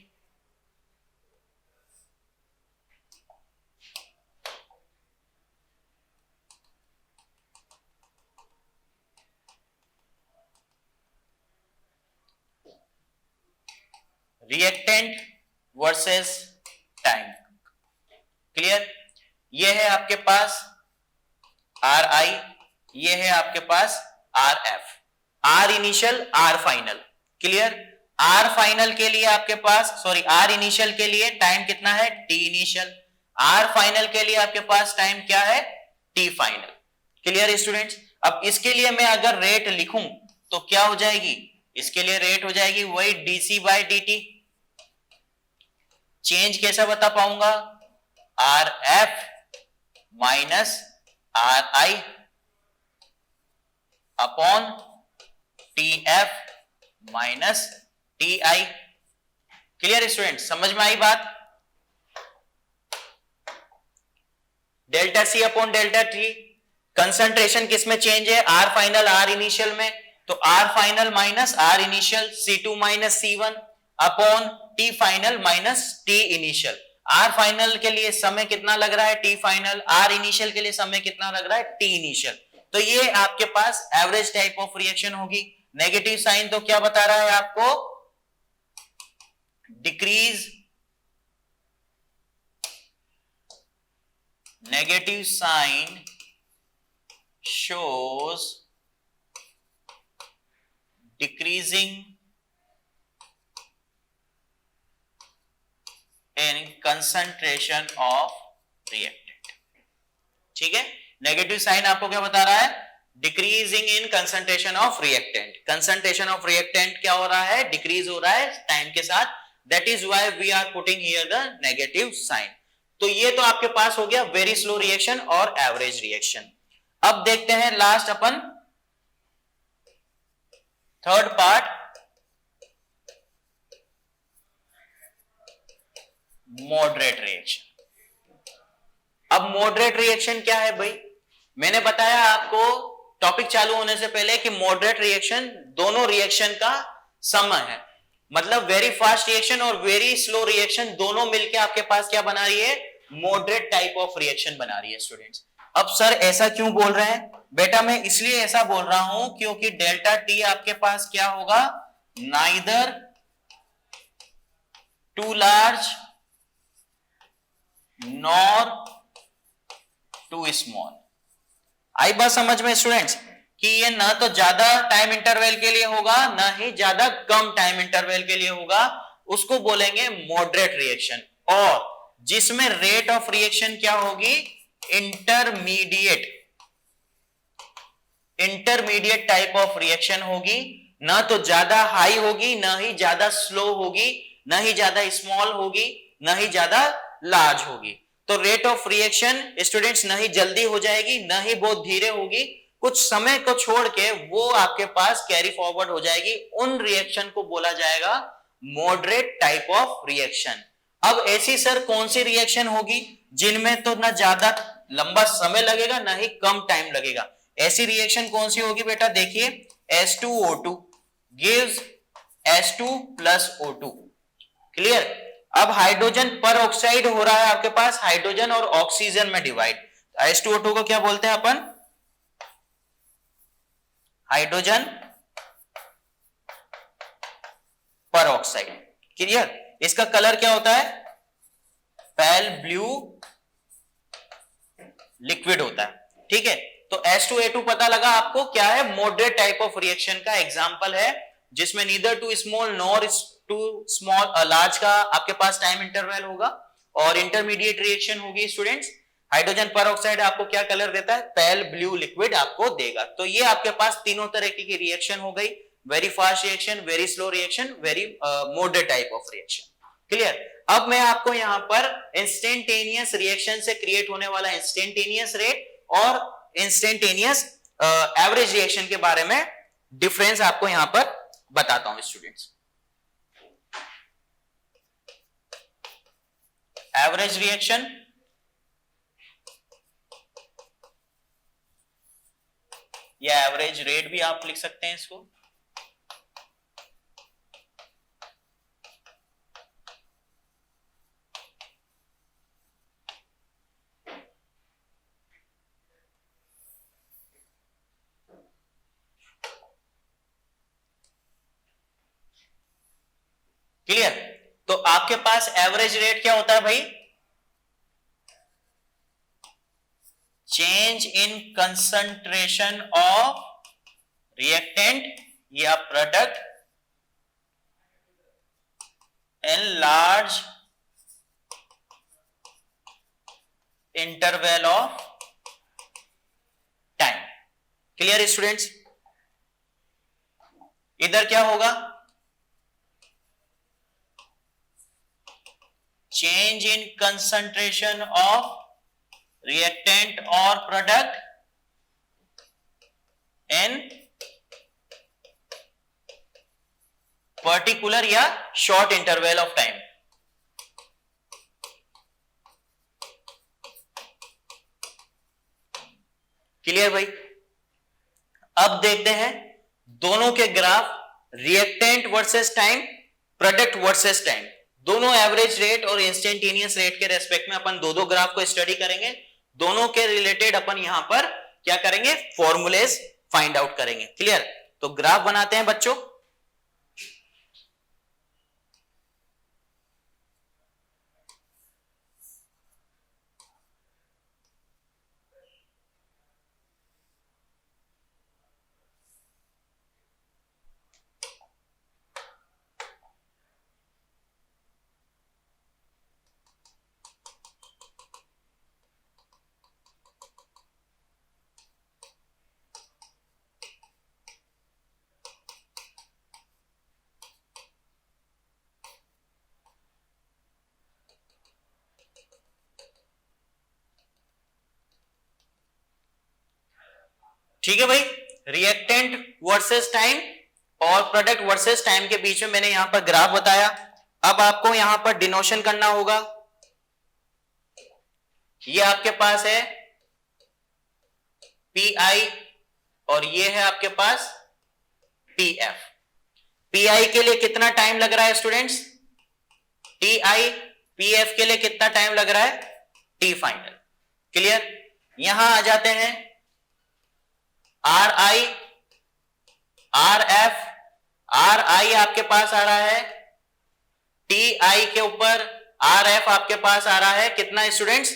Reactant versus time, clear. ये है आपके पास आर आई, ये है आपके पास R F, R initial R final, clear. R final के लिए आपके पास आर इनिशियल के लिए टाइम कितना है टी इनिशियल, आर फाइनल के लिए आपके पास टाइम क्या है टी फाइनल, क्लियर स्टूडेंट्स। अब इसके लिए मैं अगर रेट लिखूं तो क्या हो जाएगी, इसके लिए रेट हो जाएगी वही डीसी बाय डी। चेंज कैसा बता पाऊंगा, R F minus R I upon T F minus T I, clear student, समझ में आई बात। Delta C upon delta T, concentration किसमें चेंज है, आर फाइनल आर इनिशियल में, तो R final minus R initial C2 minus C1 upon T final minus T initial. R final के लिए समय कितना लग रहा है टी फाइनल, आर इनिशियल के लिए समय कितना लग रहा है टी इनिशियल। तो ये आपके पास एवरेज टाइप ऑफ रिएक्शन होगी। नेगेटिव साइन तो क्या बता रहा है आपको, decrease, negative sign shows decreasing in concentration of reactant, ठीक है। नेगेटिव साइन आपको क्या बता रहा है, decreasing in concentration of reactant. Concentration of reactant क्या हो रहा है, डिक्रीज हो रहा है टाइम के साथ, that is why we are putting here the negative sign. तो ये तो आपके पास हो गया वेरी स्लो रिएक्शन और एवरेज रिएक्शन। अब देखते हैं लास्ट अपन थर्ड पार्ट, मॉडरेट रिएक्शन। अब मॉडरेट रिएक्शन क्या है भाई, मैंने बताया आपको टॉपिक चालू होने से पहले कि मॉडरेट रिएक्शन दोनों रिएक्शन का समय है, मतलब वेरी फास्ट रिएक्शन और वेरी स्लो रिएक्शन दोनों मिलकर आपके पास क्या बना रही है, मॉडरेट टाइप ऑफ रिएक्शन बना रही है स्टूडेंट्स। अब सर ऐसा क्यों बोल रहे हैं, बेटा मैं इसलिए ऐसा बोल रहा हूं क्योंकि डेल्टा टी आपके पास क्या होगा, neither too large nor too small. आई बात समझ में स्टूडेंट्स, कि ये ना तो ज्यादा टाइम इंटरवल के लिए होगा ना ही ज्यादा कम टाइम इंटरवल के लिए होगा, उसको बोलेंगे मॉडरेट रिएक्शन। और जिसमें रेट ऑफ रिएक्शन क्या होगी, इंटरमीडिएट टाइप ऑफ रिएक्शन होगी, ना तो ज्यादा हाई होगी ना ही ज्यादा स्लो होगी, ना ही ज्यादा स्मॉल होगी ना ही ज्यादा लार्ज होगी। तो रेट ऑफ रिएक्शन स्टूडेंट्स ना ही जल्दी हो जाएगी ना ही बहुत धीरे होगी, कुछ समय को छोड़ के वो आपके पास कैरी फॉरवर्ड हो जाएगी, उन रिएक्शन को बोला जाएगा मॉडरेट टाइप ऑफ रिएक्शन। अब ऐसी सर कौन सी रिएक्शन होगी जिनमें तो ना ज्यादा लंबा समय लगेगा ना ही कम टाइम लगेगा, ऐसी रिएक्शन कौन सी होगी बेटा, देखिए H2O2 gives H2 plus O2, clear. अब हाइड्रोजन पर ऑक्साइड हो रहा है आपके पास हाइड्रोजन और ऑक्सीजन में डिवाइड, H2O2 को क्या बोलते हैं अपन, हाइड्रोजन पर ऑक्साइड, क्लियर। इसका कलर क्या होता है, पेल ब्लू लिक्विड होता है, ठीक है। तो H2A2 पता लगा आपको क्या है, मॉडरेट टाइप ऑफ रिएक्शन का एग्जांपल है, जिसमें neither too small nor too small large का आपके पास टाइम इंटरवल होगा और इंटरमीडिएट रिएक्शन होगी स्टूडेंट्स। हाइड्रोजन परऑक्साइड आपको क्या कलर देता है, पेल ब्लू लिक्विड आपको देगा। तो ये आपके पास तीनों तरह की रिएक्शन हो गई, very fast reaction, very slow reaction, very moderate type of reaction, clear. अब मैं आपको यहां पर इंस्टेंटेनियस रिएक्शन से क्रिएट होने वाला इंस्टेंटेनियस रेट और इंस्टेंटेनियस एवरेज रिएक्शन के बारे में डिफरेंस आपको यहां पर बताता हूं स्टूडेंट्स। एवरेज रिएक्शन या एवरेज रेट भी आप लिख सकते हैं इसको। क्लियर? तो आपके पास एवरेज रेट क्या होता है भाई? Change in concentration of reactant या product in large interval of time. Clear students? इधर क्या होगा? Change in concentration of reactant or product in particular या short interval of time। Clear भाई? अब देखते हैं दोनों के graph, reactant versus time, product versus time, दोनों एवरेज रेट और इंस्टेंटेनियस रेट के रेस्पेक्ट में अपन दो ग्राफ को स्टडी करेंगे। दोनों के रिलेटेड अपन यहां पर क्या करेंगे? फॉर्मूलेज फाइंड आउट करेंगे। क्लियर? तो ग्राफ बनाते हैं बच्चों। ठीक है भाई, रिएक्टेंट वर्सेस टाइम और प्रोडक्ट वर्सेस टाइम के बीच में मैंने यहां पर ग्राफ बताया। अब आपको यहां पर डिनोशन करना होगा। ये आपके पास है PI और ये है आपके पास PF। PI के लिए कितना टाइम लग रहा है स्टूडेंट्स? TI। PF के लिए कितना टाइम लग रहा है? T final. क्लियर? यहां आ जाते हैं RI, RF। RI आपके पास आ रहा है TI के ऊपर, RF आपके पास आ रहा है कितना स्टूडेंट्स?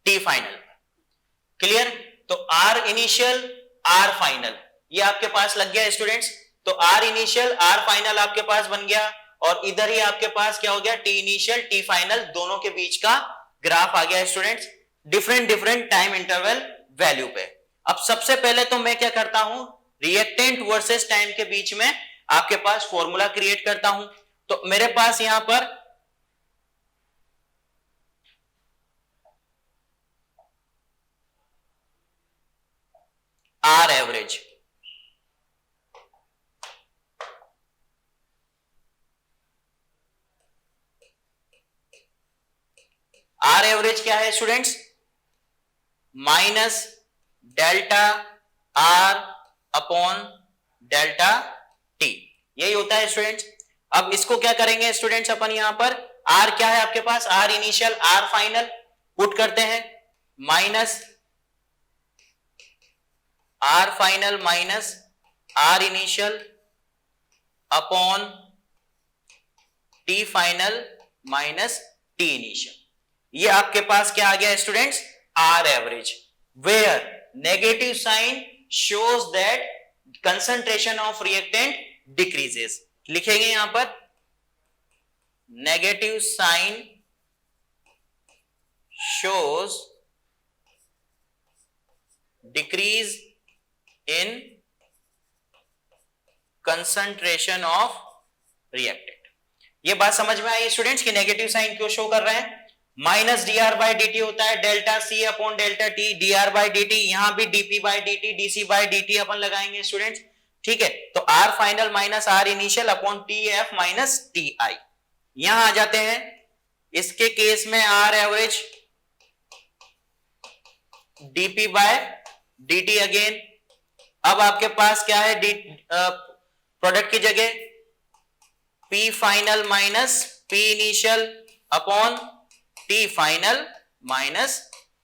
T final. क्लियर? तो R इनिशियल, R फाइनल, ये आपके पास लग गया स्टूडेंट्स। तो R इनिशियल, R फाइनल आपके पास बन गया और इधर ही आपके पास क्या हो गया? T इनिशियल, T फाइनल, दोनों के बीच का ग्राफ आ गया students, different time interval value पे। अब सबसे पहले तो मैं क्या करता हूं? रिएक्टेंट वर्सेस टाइम के बीच में आपके पास फॉर्मूला क्रिएट करता हूं। तो मेरे पास यहां पर आर एवरेज, आर एवरेज क्या है students? Minus delta R upon delta T, यही होता है स्टूडेंट्स। अब इसको क्या करेंगे स्टूडेंट्स अपन यहां पर, आर क्या है आपके पास? R initial, R final, put करते हैं minus R final minus R initial upon T final minus T initial. ये आपके पास क्या आ गया students? R average, where negative sign shows that concentration of reactant decreases. लिखेंगे यहां पर negative sign shows decrease in concentration of reactant. ये बात समझ में आई स्टूडेंट्स कि नेगेटिव साइन क्यों शो कर रहे हैं? माइनस dr बाई dt होता है delta C upon delta T, dr by dt, यहां भी dp by dt, dc by dt अपन लगाएंगे स्टूडेंट्स। ठीक है, तो r final minus r initial upon tf minus ti। यहां आ जाते हैं, इसके केस में r average dp by dt again. अब आपके पास क्या है, प्रोडक्ट की जगह P final minus P initial upon T final minus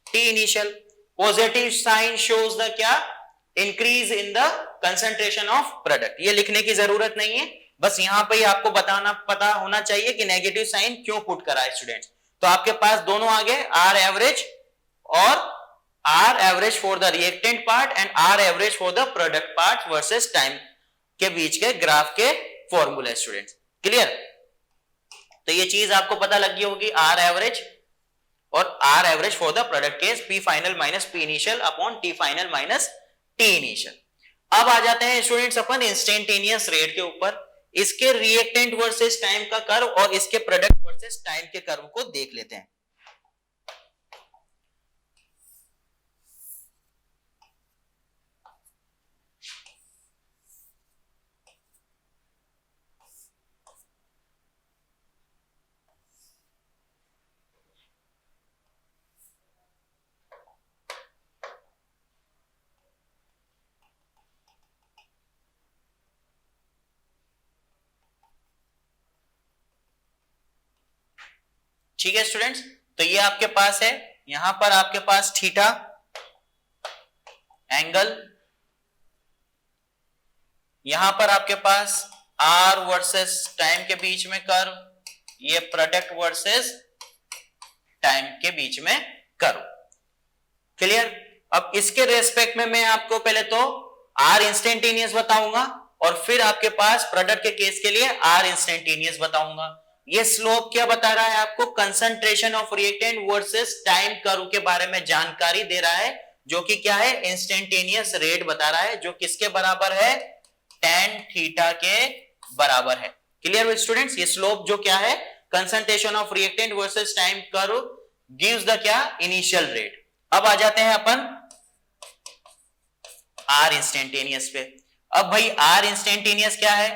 T initial. Positive sign shows the क्या, increase in the concentration of product. ये लिखने की जरूरत नहीं है, बस यहां पे ही आपको बताना पता होना चाहिए कि नेगेटिव साइन क्यों पुट करा है स्टूडेंट्स। तो आपके पास दोनों आ गए, आर एवरेज और R average for the reactant part and R average for the product part versus time के बीच के ग्राफ के फॉर्मूले स्टूडेंट्स। क्लियर? तो ये चीज आपको पता लग गई होगी, आर एवरेज और R average for the product case P final minus P initial upon T final minus T initial. अब आ जाते हैं स्टूडेंट्स अपन इंस्टेंटेनियस रेट के ऊपर। इसके रिएक्टेंट वर्सेस टाइम का कर्व और इसके प्रोडक्ट वर्सेस टाइम के कर्व को देख लेते हैं। ठीक है स्टूडेंट्स, तो ये आपके पास है, यहां पर आपके पास थीटा एंगल, यहां पर आपके पास आर वर्सेस टाइम के बीच में कर्व, ये प्रोडक्ट वर्सेस टाइम के बीच में कर्व। क्लियर? अब इसके रेस्पेक्ट में मैं आपको पहले तो आर इंस्टेंटेनियस बताऊंगा और फिर आपके पास प्रोडक्ट के केस के लिए आर इंस्टेंटेनियस बताऊंगा। ये स्लोप क्या बता रहा है आपको, concentration of reactant versus time curve के बारे में जानकारी दे रहा है, जो कि क्या है, इंस्टेंटेनियस रेट बता रहा है, जो किसके बराबर है, tan थीटा के बराबर है। Clear with students? ये स्लोप जो क्या है, concentration of reactant versus time curve gives the क्या, इनिशियल रेट। अब आ जाते हैं अपन आर इंस्टेंटेनियस पे। अब भाई आर इंस्टेंटेनियस क्या है,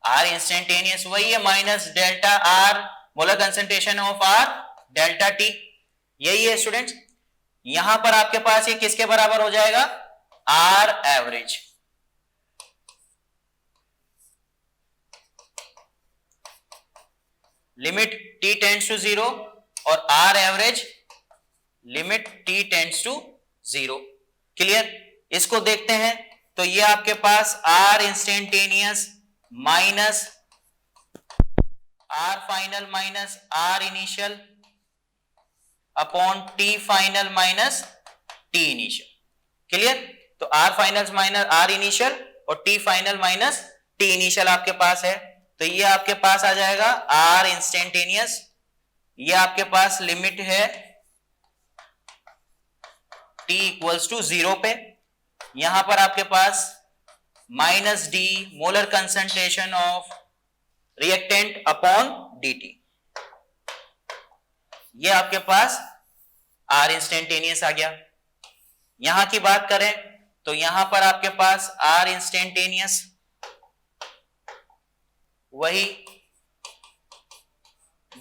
आर इंस्टेंटेनियस वही है minus delta R molar concentration of R delta T, यही है स्टूडेंट्स। यहां पर आपके पास ये किसके बराबर हो जाएगा, R average. Limit t tends to 0 और R average limit t tends to 0। Clear? इसको देखते हैं, तो ये आपके पास R instantaneous minus R final minus R initial upon T final minus T initial. Clear? तो R final minus R initial और T final minus T initial आपके पास है, तो ये आपके पास आ जाएगा आर इंस्टेंटेनियस। ये आपके पास लिमिट है t इक्वल्स टू 0 पे, यहां पर आपके पास minus D molar concentration of reactant upon dt। ये आपके पास आर इंस्टेंटेनियस आ गया। यहां की बात करें तो यहां पर आपके पास आर इंस्टेंटेनियस वही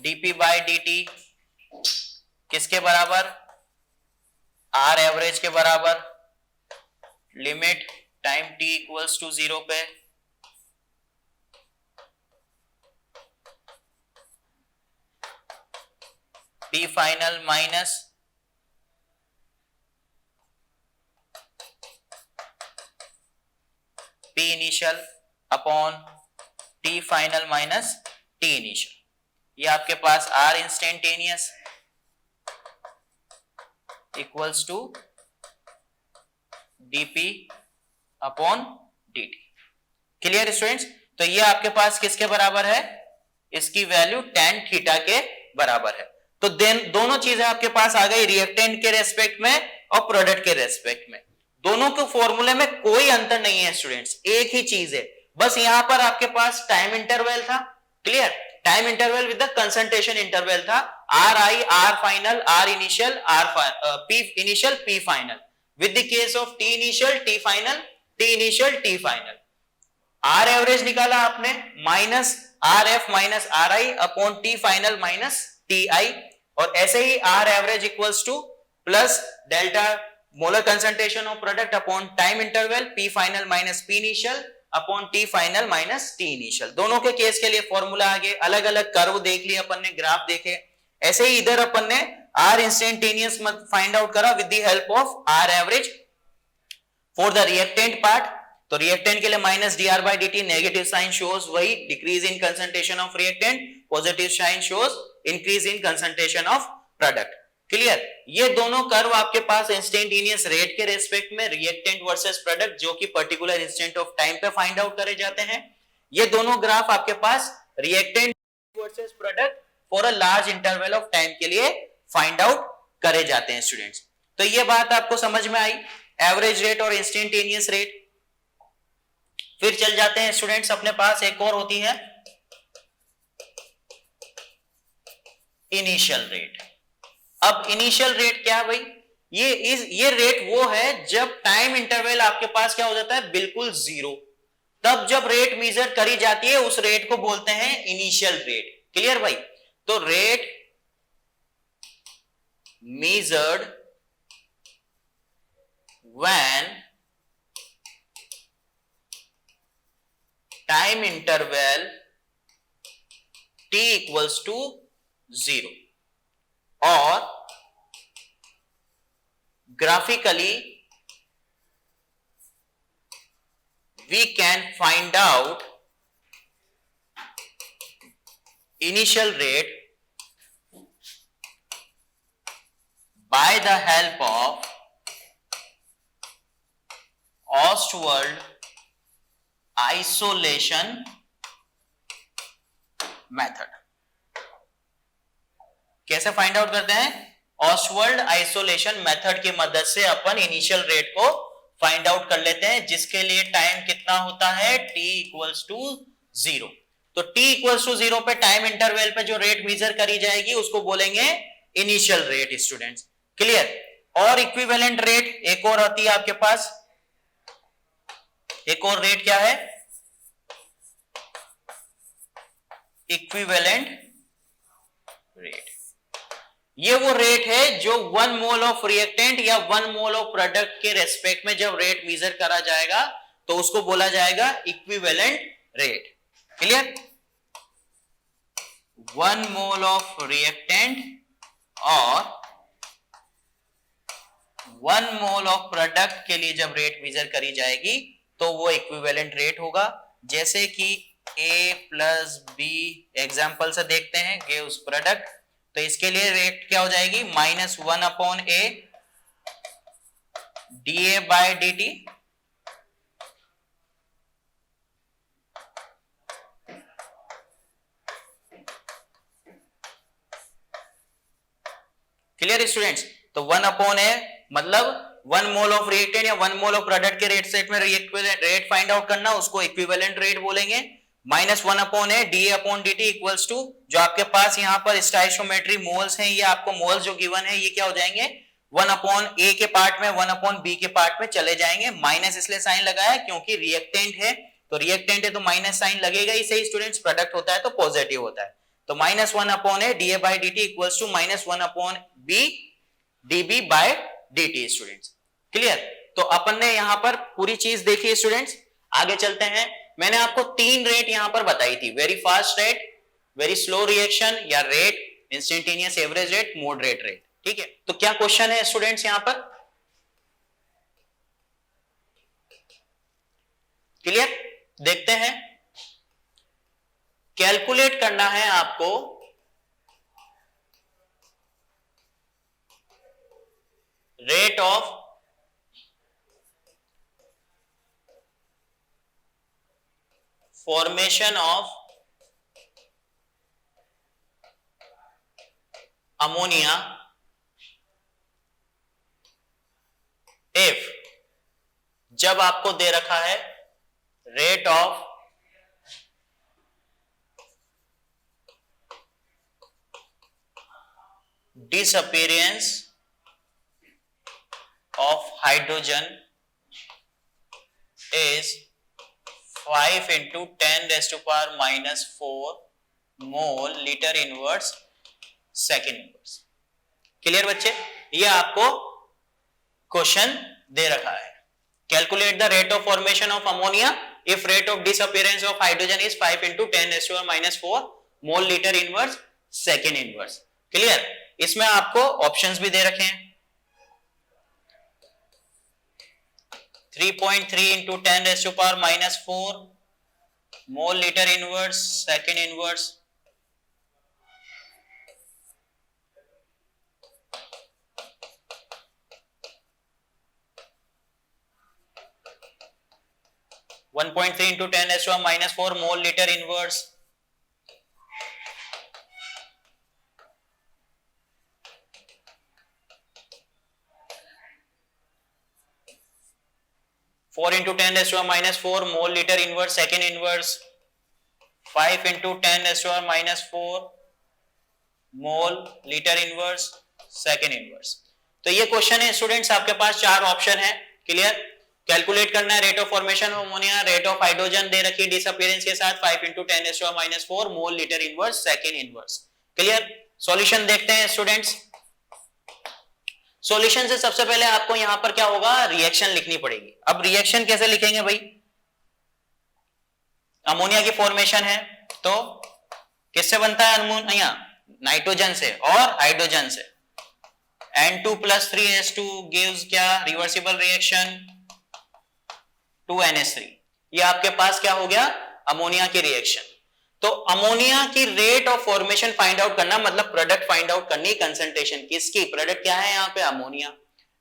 dp बाय dt किसके बराबर, आर एवरेज के बराबर, limit time t equals to 0 पे p final minus p initial upon t final minus t initial. ये आपके पास r instantaneous equals to dp upon dt। Clear students? तो ये आपके पास किसके बराबर है, इसकी वैल्यू tan थीटा के बराबर है। तो दोनों चीजें आपके पास आ गई, रिएक्टेंट के रेस्पेक्ट में और प्रोडक्ट के रेस्पेक्ट में। दोनों के फॉर्मूले में कोई अंतर नहीं है स्टूडेंट्स, एक ही चीज है, बस यहां पर आपके पास टाइम इंटरवल था। Clear? Time interval with the concentration interval था, R I, R final, R initial, P initial, P final. With the case of T initial, T final, T initial, T final. R average निकाला आपने minus R F minus R I upon T final minus T I, और ऐसे ही R average equals to plus delta molar concentration of product upon time interval P final minus P initial upon T final minus T initial. दोनों के केस के लिए फॉर्मूला आगे, अलग अलग कर्व देख लिए अपन ने, ग्राफ देखे। ऐसे ही इधर अपन ने R इंस्टेंटेनियस फाइंड आउट करा with the help of R average for the reactant part. तो रिएक्टेंट के लिए minus dr by dt, negative sign shows वही decrease in concentration of reactant, positive sign shows increase in concentration of product. Clear? ये दोनों कर्व आपके पास इंस्टेंटेनियस रेट के रेस्पेक्ट में रिएक्टेंट वर्सेस प्रोडक्ट जो कि पर्टिकुलर इंस्टेंट ऑफ टाइम पे फाइंड आउट करे जाते हैं। ये दोनों ग्राफ आपके पास reactant versus product for a large interval of time के लिए फाइंड आउट करे जाते हैं स्टूडेंट्स। तो ये बात आपको समझ में आई, एवरेज रेट और इंस्टेंटेनियस रेट। फिर चल जाते हैं स्टूडेंट्स, अपने पास एक और होती है इनिशियल रेट। अब इनिशियल रेट क्या है भाई? ये रेट वो है जब टाइम इंटरवल आपके पास क्या हो जाता है, बिल्कुल जीरो। तब जब रेट मेजर करी जाती है उस रेट को बोलते हैं इनिशियल रेट। क्लियर भाई? तो rate measured when time interval t equals to 0 और graphically we can find out initial rate by the help of Ostwald isolation method. कैसे फाइंड आउट करते हैं? ऑस्टवर्ल्ड आइसोलेशन मेथड की मदद से अपन इनिशियल रेट को फाइंड आउट कर लेते हैं, जिसके लिए टाइम कितना होता है, t इक्वल्स टू 0। तो t इक्वल्स टू 0 पे टाइम इंटरवल पे जो रेट मेजर करी जाएगी उसको बोलेंगे इनिशियल रेट स्टूडेंट्स। क्लियर? और इक्विवेलेंट रेट एक और आती है आपके पास, एक और रेट क्या है, इक्विवेलेंट रेट। ये वो रेट है जो 1 मोल ऑफ रिएक्टेंट या 1 मोल ऑफ प्रोडक्ट के रेस्पेक्ट में जब रेट मेजर करा जाएगा तो उसको बोला जाएगा equivalent rate. Clear? 1 mole of reactant और 1 मोल ऑफ प्रोडक्ट के लिए जब रेट मेजर करी जाएगी तो वो इक्विवेलेंट रेट होगा। जैसे कि A प्लस B एग्जाम्पल से देखते हैं, गिव्स प्रोडक्ट, तो इसके लिए रेट क्या हो जाएगी, minus 1 upon A dA by dt clear students? तो 1 अपॉन A मतलब 1 मोल ऑफ रिएक्टेंट या 1 मोल ऑफ प्रोडक्ट के रेट सेट में रेट फाइंड आउट करना, उसको इक्विवेलेंट रेट बोलेंगे। Minus 1 upon A D upon D T equals to, जो आपके पास यहाँ पर स्टोइकियोमेट्री मोल्स हैं, ये आपको मोल्स जो गिवन है ये क्या हो जाएंगे, 1 अपॉन ए के पार्ट में 1 अपॉन बी के पार्ट में चले जाएंगे। माइनस इसलिए साइन लगाया क्योंकि रिएक्टेंट है, तो रिएक्टेंट है तो माइनस साइन लगेगा ही सही स्टूडेंट्स, प्रोडक्ट होता है तो पॉजिटिव होता है। तो minus 1 upon A D A by D T equals to minus 1 upon B D B by D T students. Clear? तो अपन ने यहां पर पूरी चीज देखी स्टूडेंट्स। आगे चलते हैं। मैंने आपको 3 रेट यहां पर बताई थी, very fast rate, very slow reaction या rate, instantaneous average rate, moderate rate. ठीक है, तो क्या क्वेश्चन है स्टूडेंट्स यहां पर? क्लियर? देखते हैं। कैलकुलेट करना है आपको rate of formation of ammonia if, जब आपको दे रखा है rate of disappearance of hydrogen is 5 into 10 raised to power minus 4 mole litre inverse second inverse. Clear बच्चे? ये आपको क्वेश्चन दे रखा है, calculate the rate of formation of ammonia if rate of disappearance of hydrogen is 5 into 10⁻⁻⁴ mole litre inverse second inverse. Clear? इसमें आपको ऑप्शंस भी दे रखे हैं, 3.3 into 10⁻⁻⁴ mole litre inverse second inverse, 1.3 into 10⁻⁻⁴ mole litre inverse, 4 into 10⁻⁴ मोल litre inverse second inverse, 5 into 10⁻⁴ मोल लीटर इनवर्स सेकेंड इनवर्स। तो ये क्वेश्चन है स्टूडेंट्स, आपके पास चार ऑप्शन है। क्लियर? कैलकुलेट करना है rate of formation of ammonia, rate of hydrogen दे रखी है डिसअपीयरेंस के साथ 5 into 10⁻⁻⁴ mole litre inverse second inverse. Clear? Solution देखते हैं स्टूडेंट्स। सॉल्यूशन से सबसे पहले आपको यहां पर क्या होगा, रिएक्शन लिखनी पड़ेगी। अब रिएक्शन कैसे लिखेंगे भाई, अमोनिया की फॉर्मेशन है तो किससे बनता है अमोनिया, नाइट्रोजन से और हाइड्रोजन से, N2 + 3H2 गिव्स क्या, रिवर्सिबल रिएक्शन 2NH3। ये आपके पास क्या हो गया, अमोनिया की रिएक्शन। तो अमोनिया की rate of formation find out करना, मतलब प्रोडक्ट फाइंड आउट करनी, कंसंट्रेशन किसकी, प्रोडक्ट क्या है यहाँ पे, अमोनिया।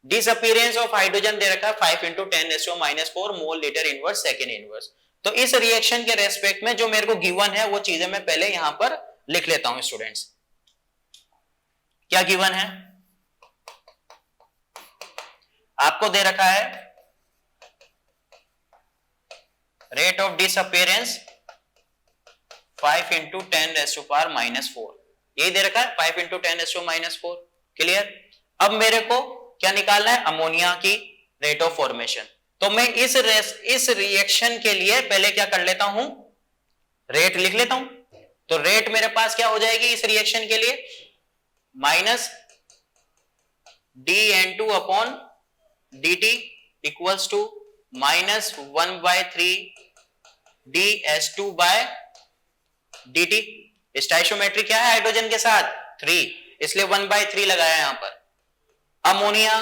डिसअपीयरेंस ऑफ हाइड्रोजन दे रखा है 5 into 10⁻⁻⁴ mole litre inverse second inverse. तो इस रिएक्शन के रेस्पेक्ट में जो मेरे को गिवन है वो चीजें मैं पहले यहां पर लिख लेता हूं स्टूडेंट्स। क्या गिवन है, आपको दे रखा है रेट ऑफ डिसअपीयरेंस 5 into 10⁻⁻⁴, यही दे रखा है 5 into 10⁻⁻⁴। क्लियर? अब मेरे को क्या निकालना है, अमोनिया की रेट ऑफ फॉर्मेशन। तो मैं इस रिएक्शन के लिए पहले क्या कर लेता हूं, रेट लिख लेता हूं। तो रेट मेरे पास क्या हो जाएगी इस रिएक्शन के लिए, minus dN2/dt equals to -1/3 dH2/dt। स्टाइशियोमेट्री क्या है हाइड्रोजन के साथ 3, इसलिए 1/3 लगाया यहां पर। अमोनिया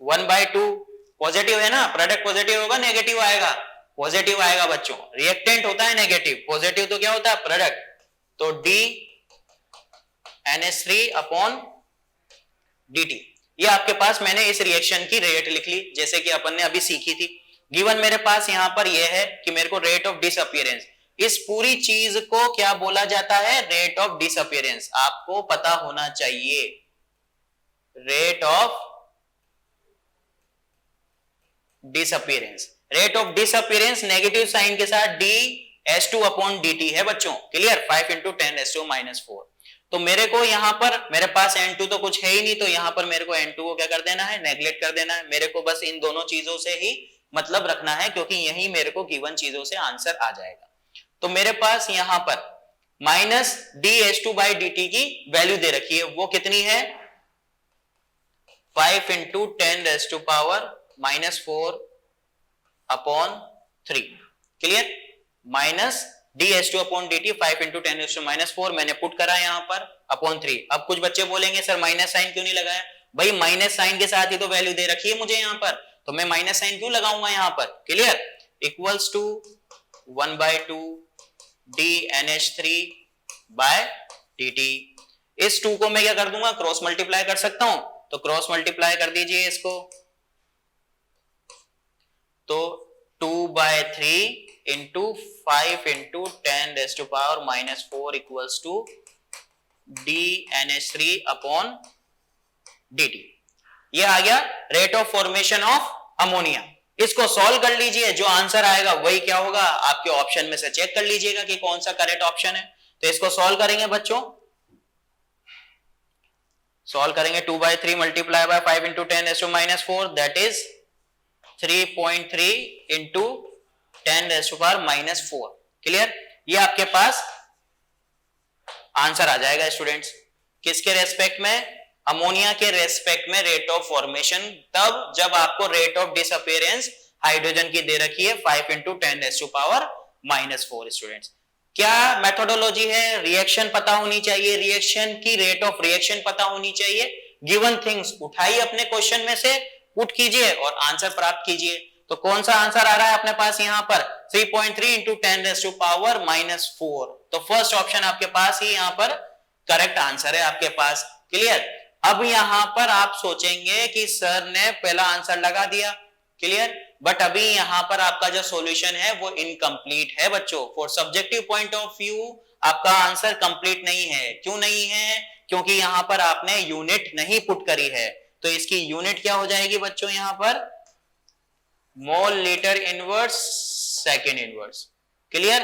1/2, पॉजिटिव है ना, प्रोडक्ट पॉजिटिव होगा नेगेटिव आएगा, पॉजिटिव आएगा बच्चों, रिएक्टेंट होता है नेगेटिव, पॉजिटिव तो क्या होता है प्रोडक्ट। तो dNH3/dt, ये आपके पास मैंने इस रिएक्शन की रेट लिख ली जैसे कि अपन ने अभी सीखी थी। गिवन मेरे पास यहां पर यह है कि मेरे को रेट ऑफ डिसअपीयरेंस, इस पूरी चीज को क्या बोला जाता है, रेट ऑफ डिसअपीयरेंस। आपको पता होना चाहिए rate of disappearance. Rate of disappearance negative sign के साथ dH2/dt है बच्चों। क्लियर? 5 into 10⁻⁻⁴। तो मेरे को यहां पर, मेरे पास N2 तो कुछ है ही नहीं, तो यहां पर मेरे को N2 को क्या कर देना है, नेग्लेक्ट कर देना है। मेरे को बस इन दोनों चीजों से ही मतलब रखना है, क्योंकि यही मेरे को गिवन चीजों से आंसर आ जाएगा। तो मेरे पास यहां पर माइनस dH2/dt की वैल्यू दे रखी है, वो कितनी है 5 into 10⁻⁻⁴/3। Clear? Minus dH2/dt 5 into 10⁻⁻⁴ मैंने पुट करा यहां पर अपॉन 3। अब कुछ बच्चे बोलेंगे सर माइनस साइन क्यों नहीं लगाया, भाई माइनस साइन के साथ ही तो वैल्यू दे रखी है मुझे यहां पर, तो मैं माइनस साइन क्यों लगाऊंगा यहां पर। क्लियर? Equals to 1/2 dNH3/dt। इस 2 को मैं क्या कर दूंगा, क्रॉस मल्टीप्लाई कर सकता हूं, तो क्रॉस मल्टीप्लाई कर दीजिए इसको। तो 2/3 into 5 into 10⁻⁻⁴ equals to dNH3/dt। ये आ गया rate of formation of ammonia. इसको सॉल्व कर लीजिए, जो आंसर आएगा वही क्या होगा, आपके ऑप्शन में से चेक कर लीजिएगा कि कौन सा करेक्ट ऑप्शन है। तो इसको सॉल्व करेंगे बच्चों, सॉल्व करेंगे 2/3 multiply by 5 into 10⁻⁻⁴, that is 3.3 into 10⁻⁻⁴। Clear? ये आपके पास आंसर आ जाएगा स्टूडेंट्स, किसके रेस्पेक्ट में, अमोनिया के रेस्पेक्ट में रेट ऑफ फॉर्मेशन तब जब आपको रेट ऑफ डिसअपियरेंस हाइड्रोजन की दे रखी है 5 इंटू 10⁻⁻⁴ स्टूडेंट्स। क्या मेथोडोलॉजी है? रिएक्शन पता होनी चाहिए, रिएक्शन की रेट ऑफ रिएक्शन पता होनी चाहिए। गिवन थिंग्स उठाइए अपने क्वेश्चन में से, पुट कीजिए और आंसर प्राप्त कीजिए। तो कौन सा आंसर आ रहा है अपने पास यहाँ पर? 3.3 इंटू 10⁻⁻⁴। तो फर्स्ट ऑप्शन आपके पास ही यहाँ पर करेक्ट आंसर है आपके पास। क्लियर? अब यहां पर आप सोचेंगे कि सर ने पहला आंसर लगा दिया, क्लियर, बट अभी यहां पर आपका जो सॉल्यूशन है वो इनकम्प्लीट है बच्चों। For subjective point of view आपका आंसर कंप्लीट नहीं है। क्यों नहीं है? क्योंकि यहां पर आपने यूनिट नहीं पुट करी है। तो इसकी यूनिट क्या हो जाएगी बच्चों? यहां पर मोल litre inverse second inverse. Clear?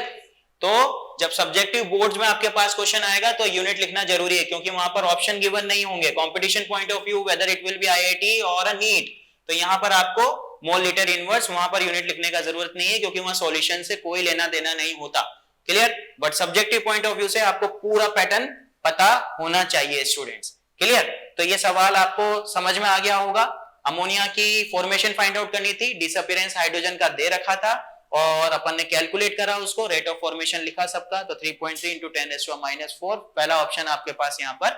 तो जब सब्जेक्टिव बोर्ड्स में आपके पास क्वेश्चन आएगा तो यूनिट लिखना जरूरी है, क्योंकि वहां पर ऑप्शन गिवन नहीं होंगे। Competition point of view whether it will be IIT और अ नीट, तो यहां पर आपको मोल लीटर इनवर्स, वहां पर यूनिट लिखने का जरूरत नहीं है, क्योंकि वहां सॉल्यूशन से कोई लेना देना नहीं होता। Clear? But subjective point of view से आपको पूरा पैटर्न पता होना चाहिए स्टूडेंट्स। क्लियर? तो ये सवाल आपको समझ में आ गया होगा। अमोनिया की फॉर्मेशन फाइंड आउट करनी थी, डिसअपियरेंस हाइड्रोजन का दे रखा था और अपन ने कैलकुलेट करा उसको, रेट ऑफ फॉर्मेशन लिखा सबका। तो 3.3 इंटू 10⁻⁻⁴, पहला ऑप्शन आपके पास यहां पर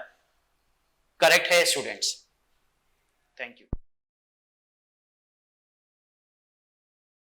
करेक्ट है स्टूडेंट्स। Thank you.